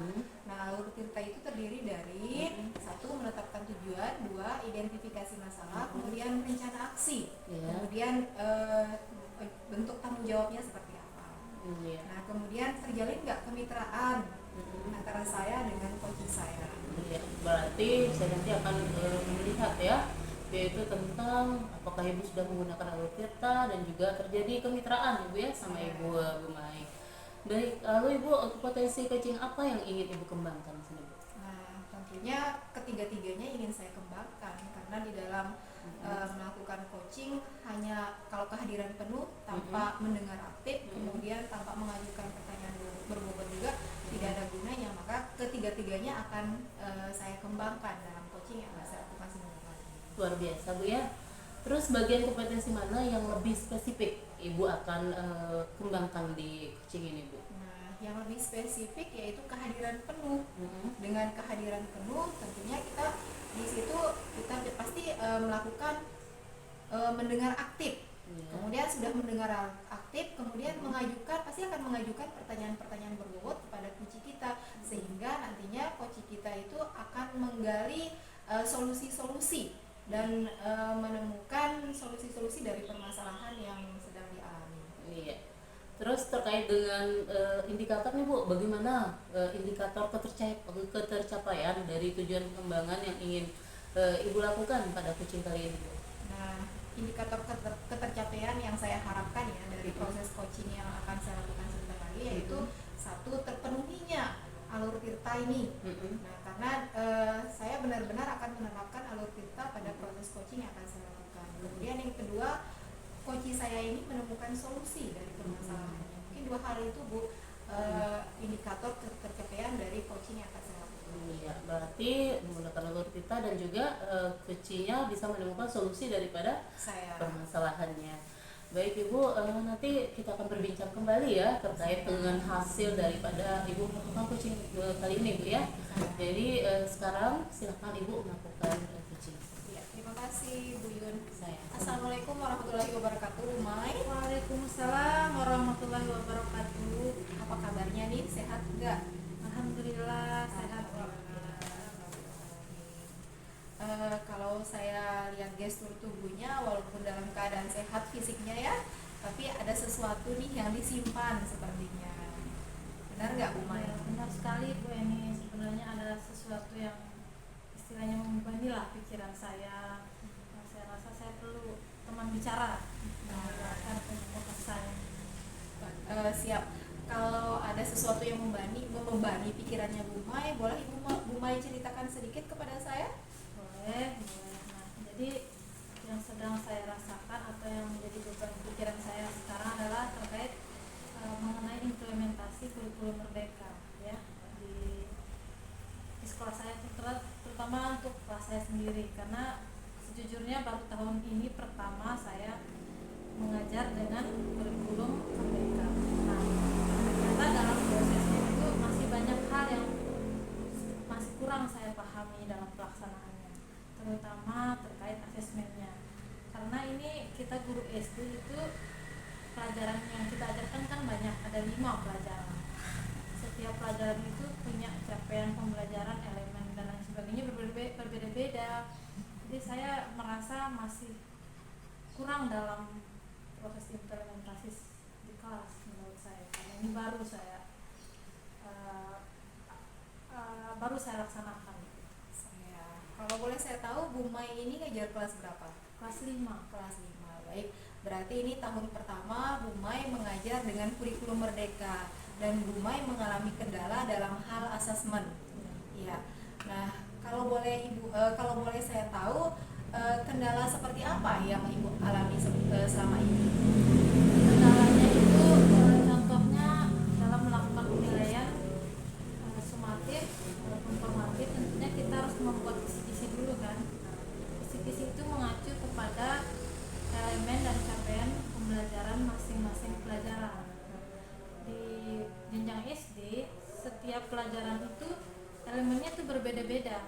Nah, alur tirta itu terdiri dari satu, menetapkan tujuan, dua, identifikasi masalah, kemudian rencana aksi, kemudian bentuk tanggung jawabnya seperti apa. Nah, kemudian terjalin nggak kemitraan antara saya dengan coaching saya. Berarti saya nanti akan melihat ya, yaitu tentang apakah Ibu sudah menggunakan alur tirta dan juga terjadi kemitraan Ibu ya sama Ibu Bu Mai. Baik, lalu Ibu potensi coaching apa yang ingin Ibu kembangkan di sini Bu? Nah, tentunya ketiga-tiganya ingin saya kembangkan karena di dalam melakukan coaching hanya kalau kehadiran penuh tanpa mendengar aktif, kemudian tanpa mengajukan pertanyaan berbobot juga tidak ada gunanya, maka ketiga-tiganya akan saya kembangkan dalam coaching yang akan saya lakukan sebentar lagi. Luar biasa Bu ya. Terus bagian kompetensi mana yang lebih spesifik Ibu akan kembangkan di coaching ini Bu? Nah, yang lebih spesifik yaitu kehadiran penuh. Dengan kehadiran penuh tentunya kita di situ kita pasti melakukan mendengar aktif. Kemudian sudah mendengar aktif, kemudian pasti akan mengajukan pertanyaan-pertanyaan berbobot kepada coach kita, sehingga nantinya coach kita itu akan menggali solusi-solusi dan menemukan solusi-solusi dari permasalahan yang sedang dialami. Iya. Terus terkait dengan indikator nih Bu, bagaimana indikator ketercapaian dari tujuan pengembangan yang ingin Ibu lakukan pada coaching kali ini Bu? Nah, indikator ketercapaian yang saya harapkan ya dari proses coaching yang akan saya lakukan sebentar lagi yaitu satu, terpenuhinya alur tirta ini. Nah, karena saya benar-benar akan menerapkan alur tirta pada proses coaching yang akan saya lakukan. Kemudian yang kedua, coach saya ini menemukan solusi dari permasalahannya. Mungkin dua hal itu Bu, indikator ketercapaian dari coaching yang akan saya lakukan. Iya, berarti menggunakan alur tirta dan juga coachnya bisa menemukan solusi daripada permasalahannya. Baik Ibu, nanti kita akan berbincang kembali ya terkait dengan hasil daripada Ibu melakukan coaching kali ini Bu ya. Jadi sekarang silakan Ibu melakukan coaching. Ya, terima kasih Bu Yun. Assalamualaikum warahmatullahi wabarakatuh. Mai. Waalaikumsalam warahmatullahi wabarakatuh. Apa kabarnya nih? Sehat enggak? Alhamdulillah sehat. Kalau saya lihat gestur tubuhnya walaupun dalam keadaan sehat fisiknya ya, tapi ada sesuatu nih yang disimpan sepertinya. Benar nggak Bu Mai? Benar sekali Bu Eni, sebenarnya ada sesuatu yang istilahnya membebani lah pikiran saya. Nah, saya rasa saya perlu teman bicara menjelaskan fokus saya. Siap. Kalau ada sesuatu yang membebani pikirannya Bu Mai, boleh Bu Mai ceritakan sedikit kepada saya? Boleh. Nah, jadi yang sedang saya rasakan atau yang menjadi beban pikiran saya sekarang adalah terkait mengenai implementasi kurikulum merdeka ya. sendiri karena sejujurnya baru tahun ini pertama saya mengajar dengan kurikulum merdeka. Nah, ternyata dalam prosesnya itu masih banyak hal yang masih kurang saya pahami dalam pelaksanaannya, terutama terkait asesmennya. Karena ini kita guru SD itu pelajaran yang kita ajarkan kan banyak, ada 5 pelajaran. Setiap pelajaran itu punya capaian pembelajaran, elemen dan lain sebagainya berbeda-beda. Jadi saya merasa masih kurang dalam proses implementasi di kelas menurut saya. Karena ini baru saya laksanakan. Kalau boleh saya tahu, Bu Mai ini ngajar kelas berapa? Kelas 5. Kelas 5. Baik. Berarti ini tahun pertama Bu Mai mengajar dengan kurikulum merdeka dan Bu Mai mengalami kendala dalam hal asesmen. Iya. Nah, kalau boleh saya tahu kendala seperti apa yang Ibu alami selama ini? Kendalanya itu contohnya dalam melakukan penilaian sumatif maupun formatif, tentunya kita harus membuat kisi-kisi dulu kan. Kisi-kisi itu mengacu kepada elemen dan capaian pembelajaran masing-masing pelajaran. Di jenjang SD, setiap pelajaran itu elemennya itu berbeda-beda.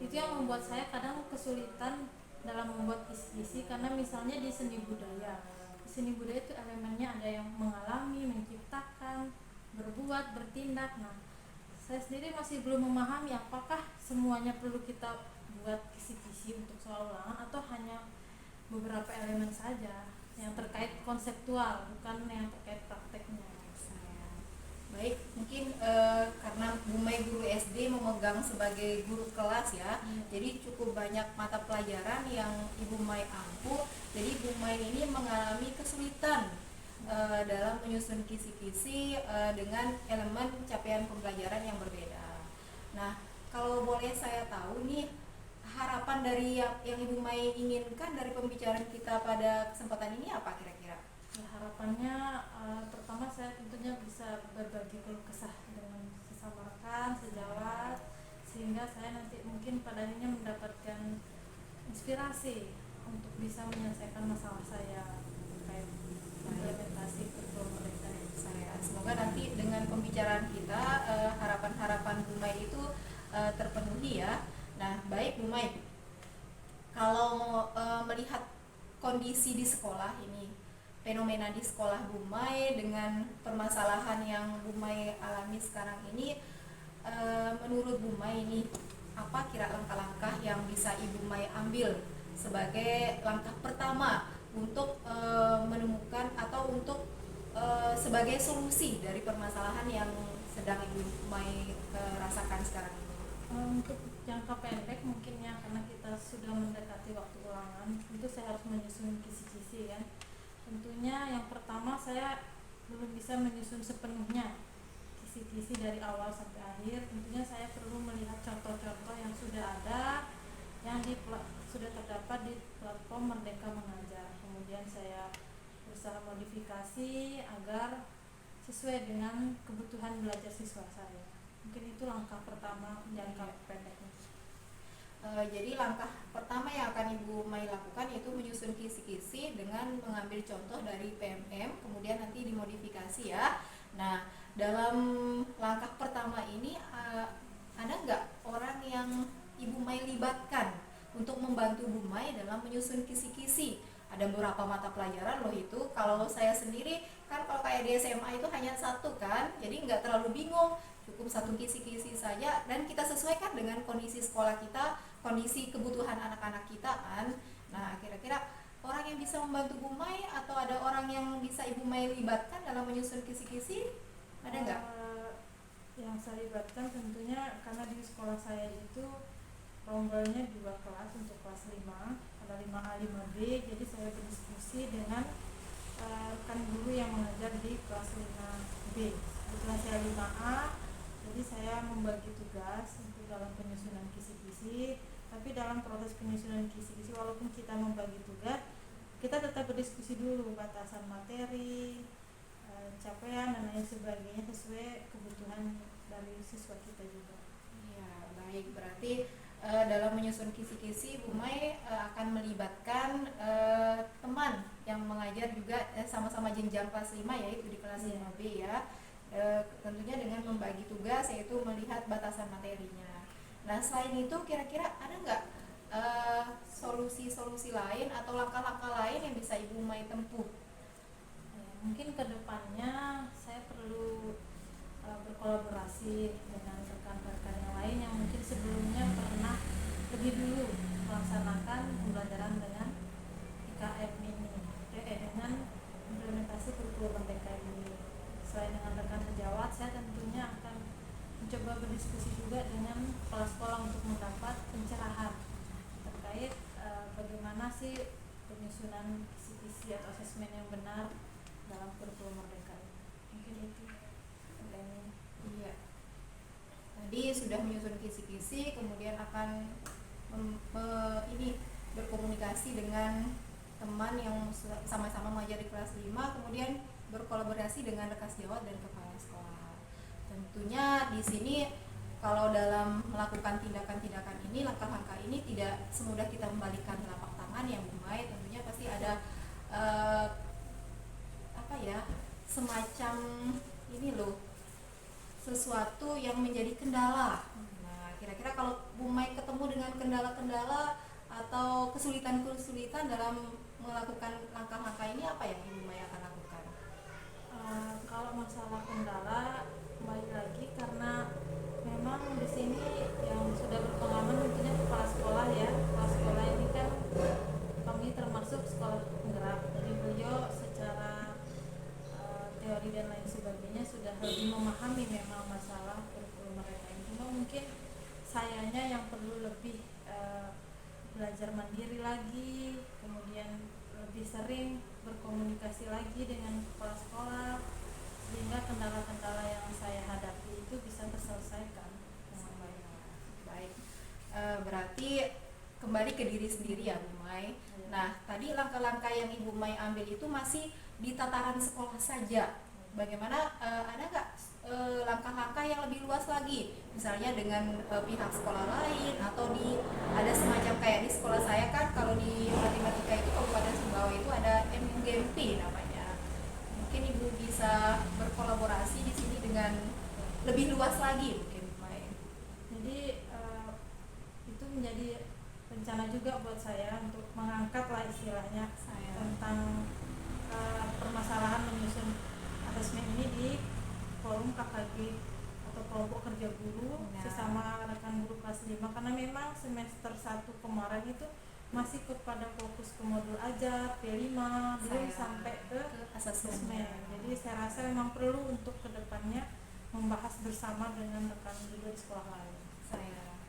Yang membuat saya kadang kesulitan dalam membuat kisi-kisi, karena misalnya di seni budaya itu elemennya ada yang mengalami, menciptakan, berbuat, bertindak. Nah, saya sendiri masih belum memahami apakah semuanya perlu kita buat kisi-kisi untuk soal ulangan atau hanya beberapa elemen saja yang terkait konseptual, bukan yang terkait prakteknya. Baik, mungkin karena Bu Mai guru SD memegang sebagai guru kelas ya, jadi cukup banyak mata pelajaran yang Ibu Mai ampuh. Jadi Bu Mai ini mengalami kesulitan dalam menyusun kisi-kisi dengan elemen capaian pembelajaran yang berbeda. Nah, kalau boleh saya tahu nih, harapan dari yang Ibu Mai inginkan dari pembicaraan kita pada kesempatan ini apa kira-kira? Harapannya pertama saya tentunya bisa berbagi keluh kesah dengan sesama rekan, sejawat, sehingga saya nanti mungkin pada akhirnya mendapatkan inspirasi untuk bisa menyelesaikan masalah saya terkait implementasi kurikulum merdeka saya. Semoga nanti dengan pembicaraan kita harapan-harapan Bu Mai itu terpenuhi ya. Nah, baik Bu Mai, kalau melihat kondisi di sekolah ini, fenomena di sekolah Bu Mai dengan permasalahan yang Bu Mai alami sekarang ini, menurut Bu Mai ini apa kira langkah-langkah yang bisa Ibu Mai ambil sebagai langkah pertama untuk menemukan atau untuk sebagai solusi dari permasalahan yang sedang Ibu Mai rasakan sekarang ini? Untuk jangka pendek mungkin ya, karena kita sudah mendekati waktu ulangan, itu saya harus menyusun kisi-kisi kan. Tentunya yang pertama saya belum bisa menyusun sepenuhnya kisi-kisi dari awal sampai akhir. Tentunya saya perlu melihat contoh-contoh yang sudah ada, yang sudah terdapat di platform Merdeka Mengajar. Kemudian saya berusaha modifikasi agar sesuai dengan kebutuhan belajar siswa saya. Mungkin itu langkah pertama jangka pendeknya. Jadi langkah pertama yang akan Ibu Mai lakukan yaitu menyusun kisi-kisi dengan mengambil contoh dari PMM, kemudian nanti dimodifikasi ya. Nah, dalam langkah pertama ini ada nggak orang yang Ibu Mai libatkan untuk membantu Bu Mai dalam menyusun kisi-kisi? Ada beberapa mata pelajaran loh itu. Kalau saya sendiri kan kalau kayak di SMA itu hanya satu kan, jadi nggak terlalu bingung, cukup satu kisi-kisi saja dan kita sesuaikan dengan kondisi sekolah kita, kondisi kebutuhan anak-anak kita kan. Nah, kira-kira orang yang bisa membantu Bu Mai atau ada orang yang bisa Ibu Mai libatkan dalam menyusun kisi-kisi, ada nggak? Yang saya libatkan tentunya karena di sekolah saya itu rombelnya 2 kelas untuk kelas 5, ada 5A 5B, jadi saya berdiskusi dengan rekan guru yang mengajar di kelas 5B. Kebetulan saya 5A, jadi saya membagi tugas untuk dalam penyusunan kisi-kisi. Tapi dalam proses penyusunan kisi-kisi, walaupun kita membagi tugas, kita tetap berdiskusi dulu batasan materi, capaian dan lain sebagainya sesuai kebutuhan dari siswa kita juga. Iya, Baik, berarti dalam menyusun kisi-kisi Bu Mai akan melibatkan teman yang mengajar juga sama-sama jenjang kelas 5, yaitu di kelas 5B ya. Tentunya dengan membagi tugas, yaitu melihat batasan materinya. Nah, selain itu kira-kira ada nggak solusi-solusi lain atau langkah-langkah lain yang bisa Ibu Mai tempuh? Mungkin kedepannya saya perlu berkolaborasi dengan rekan-rekan yang lain yang mungkin sebelumnya pernah lebih dulu melaksanakan pembelajaran dengan IKM ini, dengan implementasi kurikulum merdeka ini. Selain dengan rekan sejawat, saya tentunya akan mencoba berdiskusi juga dengan kepala sekolah untuk mendapat pencerahan terkait bagaimana sih penyusunan kisi-kisi atau asesmen yang benar dalam kurikulum merdeka ini. Mungkin itu. Iya. Tadi sudah menyusun kisi-kisi, kemudian akan berkomunikasi dengan teman yang sama-sama mengajar di kelas 5, kemudian berkolaborasi dengan rekan sejawat dan kepala sekolah. Tentunya di sini kalau dalam melakukan tindakan-tindakan ini, langkah-langkah ini tidak semudah kita membalikan telapak tangan yang Bu Mai. Tentunya pasti ada semacam ini loh, sesuatu yang menjadi kendala. Nah, kira-kira kalau Bu Mai ketemu dengan kendala-kendala atau kesulitan-kesulitan dalam melakukan langkah-langkah ini, apa yang Ibu Mai akan lakukan? Kalau masalah kendala, kembali lagi karena memang di sini yang sudah berpengalaman tentunya kepala sekolah ya. Kepala sekolah ini kan kami termasuk sekolah penggerak, jadi beliau secara teori dan lain sebagainya sudah lebih memahami memang masalah kurikulum mereka ini. Cuma mungkin sayanya yang perlu lebih belajar mandiri lagi, kemudian lebih sering berkomunikasi lagi dengan kepala sekolah, sehingga kendala-kendala yang saya hadapi itu bisa terselesaikan dengan baik. Baik, berarti kembali ke diri sendiri ya Bu Mai. Nah, tadi langkah-langkah yang Ibu Mai ambil itu masih di tataran sekolah saja. Bagaimana, ada nggak langkah-langkah yang lebih luas lagi, misalnya dengan pihak sekolah lain, atau ada semacam kayak di sekolah saya kan, kalau di matematika itu Kabupaten Sumbawa itu ada MUGMP namanya. Mungkin Ibu bisa berkolaborasi di sini dengan lebih luas lagi mungkin Bu Mai. Jadi itu menjadi rencana juga buat saya untuk mengangkat lah istilahnya tentang permasalahan menyusun asesmen ini di forum KKG atau kelompok kerja guru sesama rekan guru kelas 5, karena memang semester 1 kemarin itu masih kepada fokus ke modul ajar P5, belum sampai ke asesmen. Jadi saya rasa memang perlu untuk kedepannya membahas bersama dengan rekan juga di sekolah lain.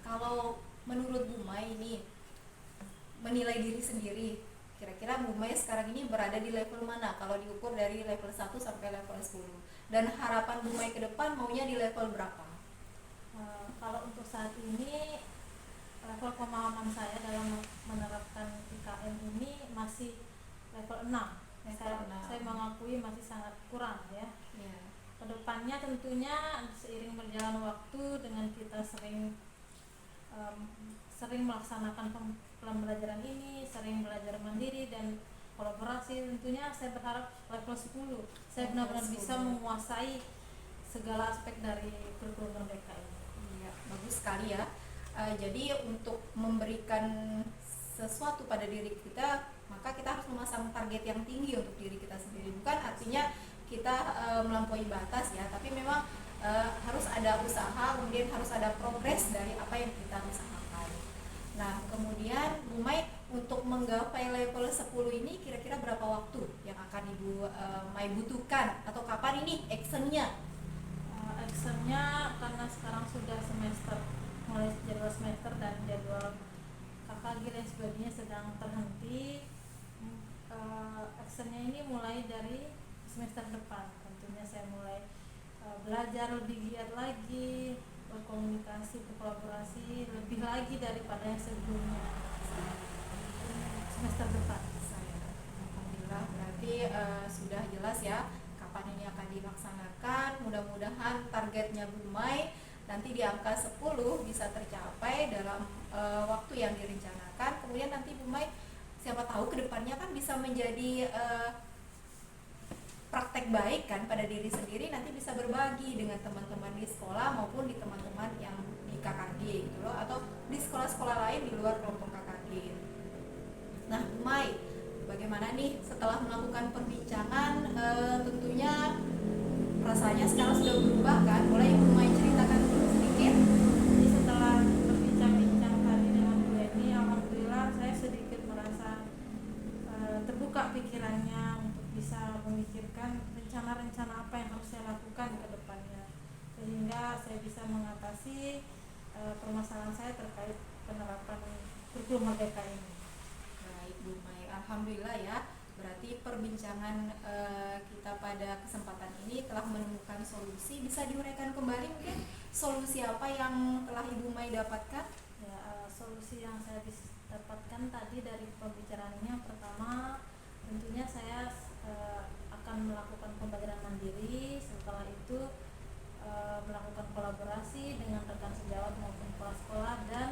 Kalau menurut Bu Mai ini menilai diri sendiri, kira-kira Bu Mai sekarang ini berada di level mana kalau diukur dari level 1 sampai level 10, dan harapan Bu Mai ke depan maunya di level berapa? Kalau untuk saat ini level pemahaman saya dalam menerapkan IKM ini masih level 6. Saya mengakui masih sangat kurang ya. Kedepannya tentunya seiring berjalan waktu dengan kita sering melaksanakan pembelajaran ini, sering belajar mandiri dan kolaborasi, tentunya saya berharap level 10 saya benar-benar bisa menguasai segala aspek dari kurikulum merdeka ini. Iya, bagus sekali ya. Jadi untuk memberikan sesuatu pada diri kita, maka kita harus memasang target yang tinggi untuk diri kita sendiri. Bukan artinya kita melampaui batas ya, tapi memang harus ada usaha, kemudian harus ada progres dari apa yang kita usahakan. Nah, kemudian Bu Mai untuk menggapai level 10 ini kira-kira berapa waktu yang akan Ibu Mai butuhkan, atau kapan ini actionnya? Actionnya karena sekarang sudah mulai jadwal semester dan jadwal KKG dan sebagainya sedang terhenti. Actionnya ini mulai dari semester depan. Tentunya saya mulai belajar lebih giat lagi, berkomunikasi, berkolaborasi lebih lagi daripada yang sebelumnya. Semester depan Alhamdulillah, berarti sudah jelas ya kapan ini akan dilaksanakan. Mudah-mudahan targetnya Bu Mai nanti di angka 10 bisa tercapai dalam waktu yang direncanakan. Kemudian nanti Bu Mai siapa tahu kedepannya kan bisa menjadi praktek baik kan pada diri sendiri, nanti bisa berbagi dengan teman-teman di sekolah maupun di teman-teman yang di KKG gitu loh, atau di sekolah-sekolah lain di luar kelompok KKG. Nah Bu Mai, bagaimana nih setelah melakukan perbincangan, tentunya rasanya sekarang sudah berubah kan? Boleh Bu Mai ceritakan dulu sedikit? Jadi setelah berbincang-bincang tadi dengan Bu Eni, alhamdulillah saya sedikit merasa terbuka pikirannya untuk bisa memikirkan rencana-rencana apa yang harus saya lakukan ke depannya, sehingga saya bisa mengatasi permasalahan saya terkait penerapan kurikulum merdeka ini. Baik Bu Mai, alhamdulillah ya. Berarti perbincangan kita pada kesempatan ini telah menemukan solusi. Bisa diuraikan kembali mungkin solusi apa yang telah Ibu Mai dapatkan? Ya, solusi yang saya bisa dapatkan tadi dari pembicaraan ini, yang pertama tentunya saya akan melakukan pembelajaran mandiri. Setelah itu melakukan kolaborasi dengan rekan sejawat maupun kepala sekolah dan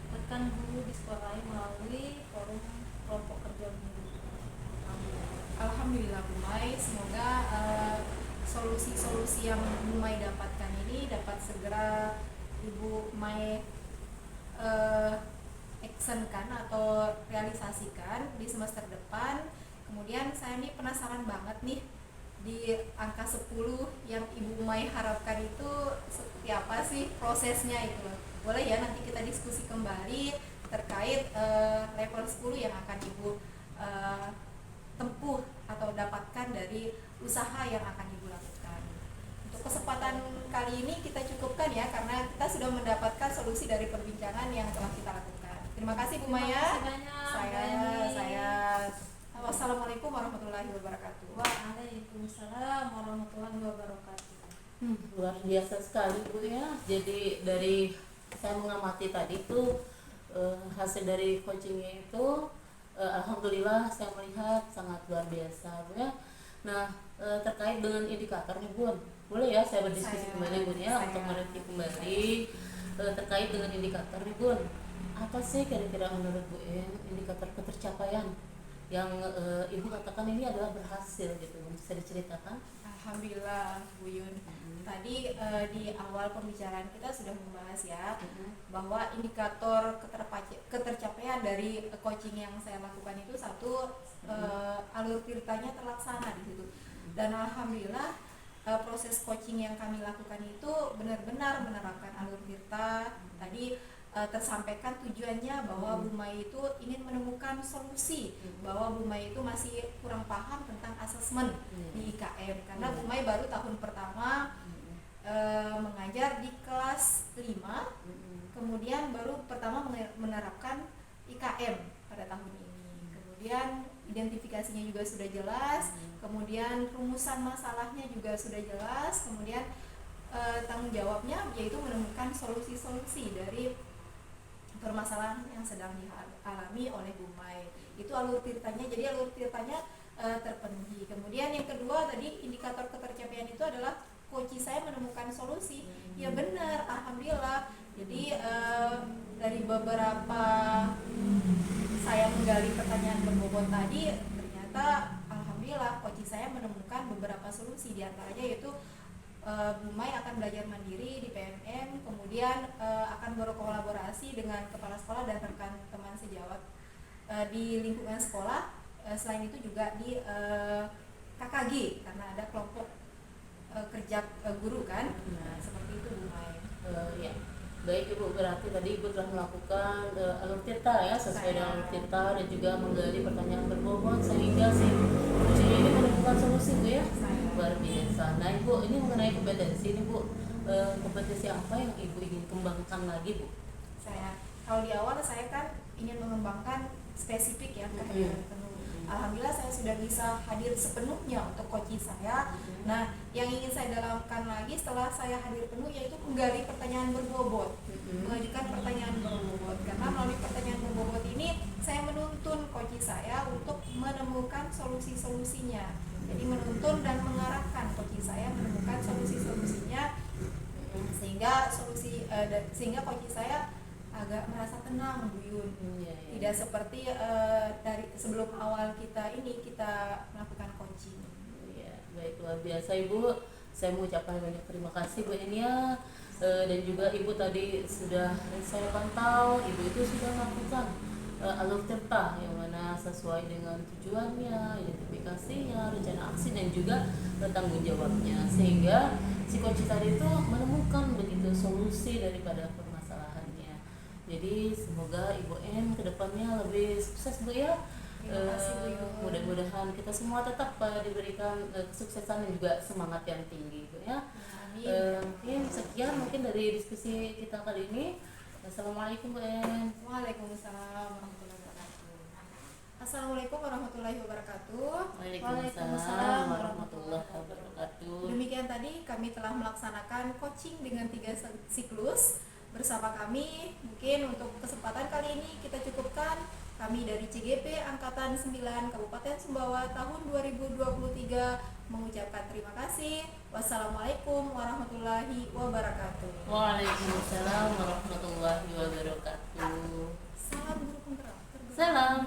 rekan guru di sekolah lain melalui forum kelompok kerja guru. Alhamdulillah Bu Mai, semoga solusi-solusi yang Bu Mai dapatkan ini dapat segera Ibu Mai actionkan atau realisasikan di semester depan. Kemudian saya nih penasaran banget nih, di angka 10 yang Ibu Mai harapkan itu seperti apa sih prosesnya itu? Boleh ya nanti kita diskusi kembali terkait level 10 yang akan Ibu tempuh atau dapatkan dari usaha yang akan Ibu lakukan. Untuk kesempatan kali ini kita cukupkan ya, karena kita sudah mendapatkan solusi dari perbincangan yang telah kita lakukan. Terima kasih Bu Maya. Saya wassalamualaikum warahmatullahi wabarakatuh. Waalaikumsalam warahmatullahi wabarakatuh. Luar biasa sekali Bu ya. Jadi dari saya mengamati tadi tuh hasil dari coachingnya itu alhamdulillah saya melihat sangat luar biasa Bu ya. Nah terkait dengan indikator nih Bu, boleh ya saya berdiskusi kembali Bu ya, untuk mereview kembali terkait dengan indikator nih Bu. Apa sih kira-kira menurut Bu indikator ketercapaian yang Ibu katakan ini adalah berhasil gitu, bisa diceritakan? Alhamdulillah Bu Yun. Tadi di awal pembicaraan kita sudah membahas ya bahwa indikator ketercapaian dari coaching yang saya lakukan itu satu, alur tirtanya terlaksana di situ. Dan alhamdulillah proses coaching yang kami lakukan itu benar-benar menerapkan alur tirta. Tadi tersampaikan tujuannya bahwa Bu Mai itu ingin menemukan solusi, bahwa Bu Mai itu masih kurang paham tentang asesmen di IKM, karena Bu Mai baru tahun pertama mengajar di kelas 5, kemudian baru pertama menerapkan IKM pada tahun ini. Kemudian identifikasinya juga sudah jelas, kemudian rumusan masalahnya juga sudah jelas, kemudian tanggung jawabnya yaitu menemukan solusi-solusi dari permasalahan yang sedang dialami oleh Bu Mai. Itu alur tirtanya, jadi alur tirtanya terpenuhi. Kemudian yang kedua tadi indikator ketercapaian itu adalah coach saya menemukan solusi. Ya benar, alhamdulillah. Jadi dari beberapa saya menggali pertanyaan berbobot tadi, ternyata alhamdulillah coach saya menemukan beberapa solusi, diantaranya yaitu Bu Mai akan belajar mandiri di PMM, kemudian akan berkolaborasi dengan kepala sekolah dan rekan teman sejawat di lingkungan sekolah. Selain itu juga di KKG, karena ada kelompok kerja guru kan. Nah, seperti itu Bu Mai. Ya. Baik Ibu, berarti tadi Ibu telah melakukan alur tirta ya, sesuai dengan alur tirta, dan juga menggali pertanyaan berbobot sehingga si ujian ini menemukan solusi Bu ya. Luar biasa. Nah Ibu, ini mengenai kompetensi ini Bu, kompetensi apa yang Ibu ingin kembangkan lagi Bu? Kalau di awal saya kan ingin mengembangkan spesifik ya kehadiran penuh. Alhamdulillah saya sudah bisa hadir sepenuhnya untuk coaching saya. Nah, yang ingin saya dalamkan lagi setelah saya hadir penuh yaitu menggali pertanyaan berbobot, mengajukan pertanyaan berbobot. Karena melalui pertanyaan berbobot ini saya menuntun coaching saya untuk menemukan solusi-solusinya. Jadi menuntun dan mengarahkan coaching saya menemukan solusi-solusinya sehingga sehingga coach saya agak merasa tenang, Buyun. Iya, iya. Tidak seperti dari sebelum awal kita melakukan coaching. Iya, baik, luar biasa Ibu. Saya mengucapkan banyak terima kasih Bu Enia. Dan juga Ibu tadi sudah saya pantau, Ibu itu sudah melakukan alur tirta yang mana sesuai dengan tujuannya, identifikasinya, rencana aksi dan juga tanggung jawabnya, sehingga si coach tadi itu menemukan begitu solusi daripada permasalahannya. Jadi semoga Ibu N kedepannya lebih sukses Bu ya. Terima kasih, Bu Yun. Mudah-mudahan kita semua tetap diberikan kesuksesan dan juga semangat yang tinggi Bu ya. Amin. Mungkin sekian mungkin dari diskusi kita kali ini. Assalamualaikum Bu En. Waalaikumsalam warahmatullahi wabarakatuh. Assalamualaikum warahmatullahi wabarakatuh. Waalaikumsalam warahmatullahi wabarakatuh. Demikian tadi kami telah melaksanakan coaching dengan 3 siklus bersama kami. Mungkin untuk kesempatan kali ini kita cukupkan. Kami dari CGP Angkatan 9 Kabupaten Sumbawa tahun 2023 mengucapkan terima kasih. Wassalamualaikum warahmatullahi wabarakatuh. Waalaikumsalam warahmatullahi wabarakatuh. Salam guru penggerak. Salam.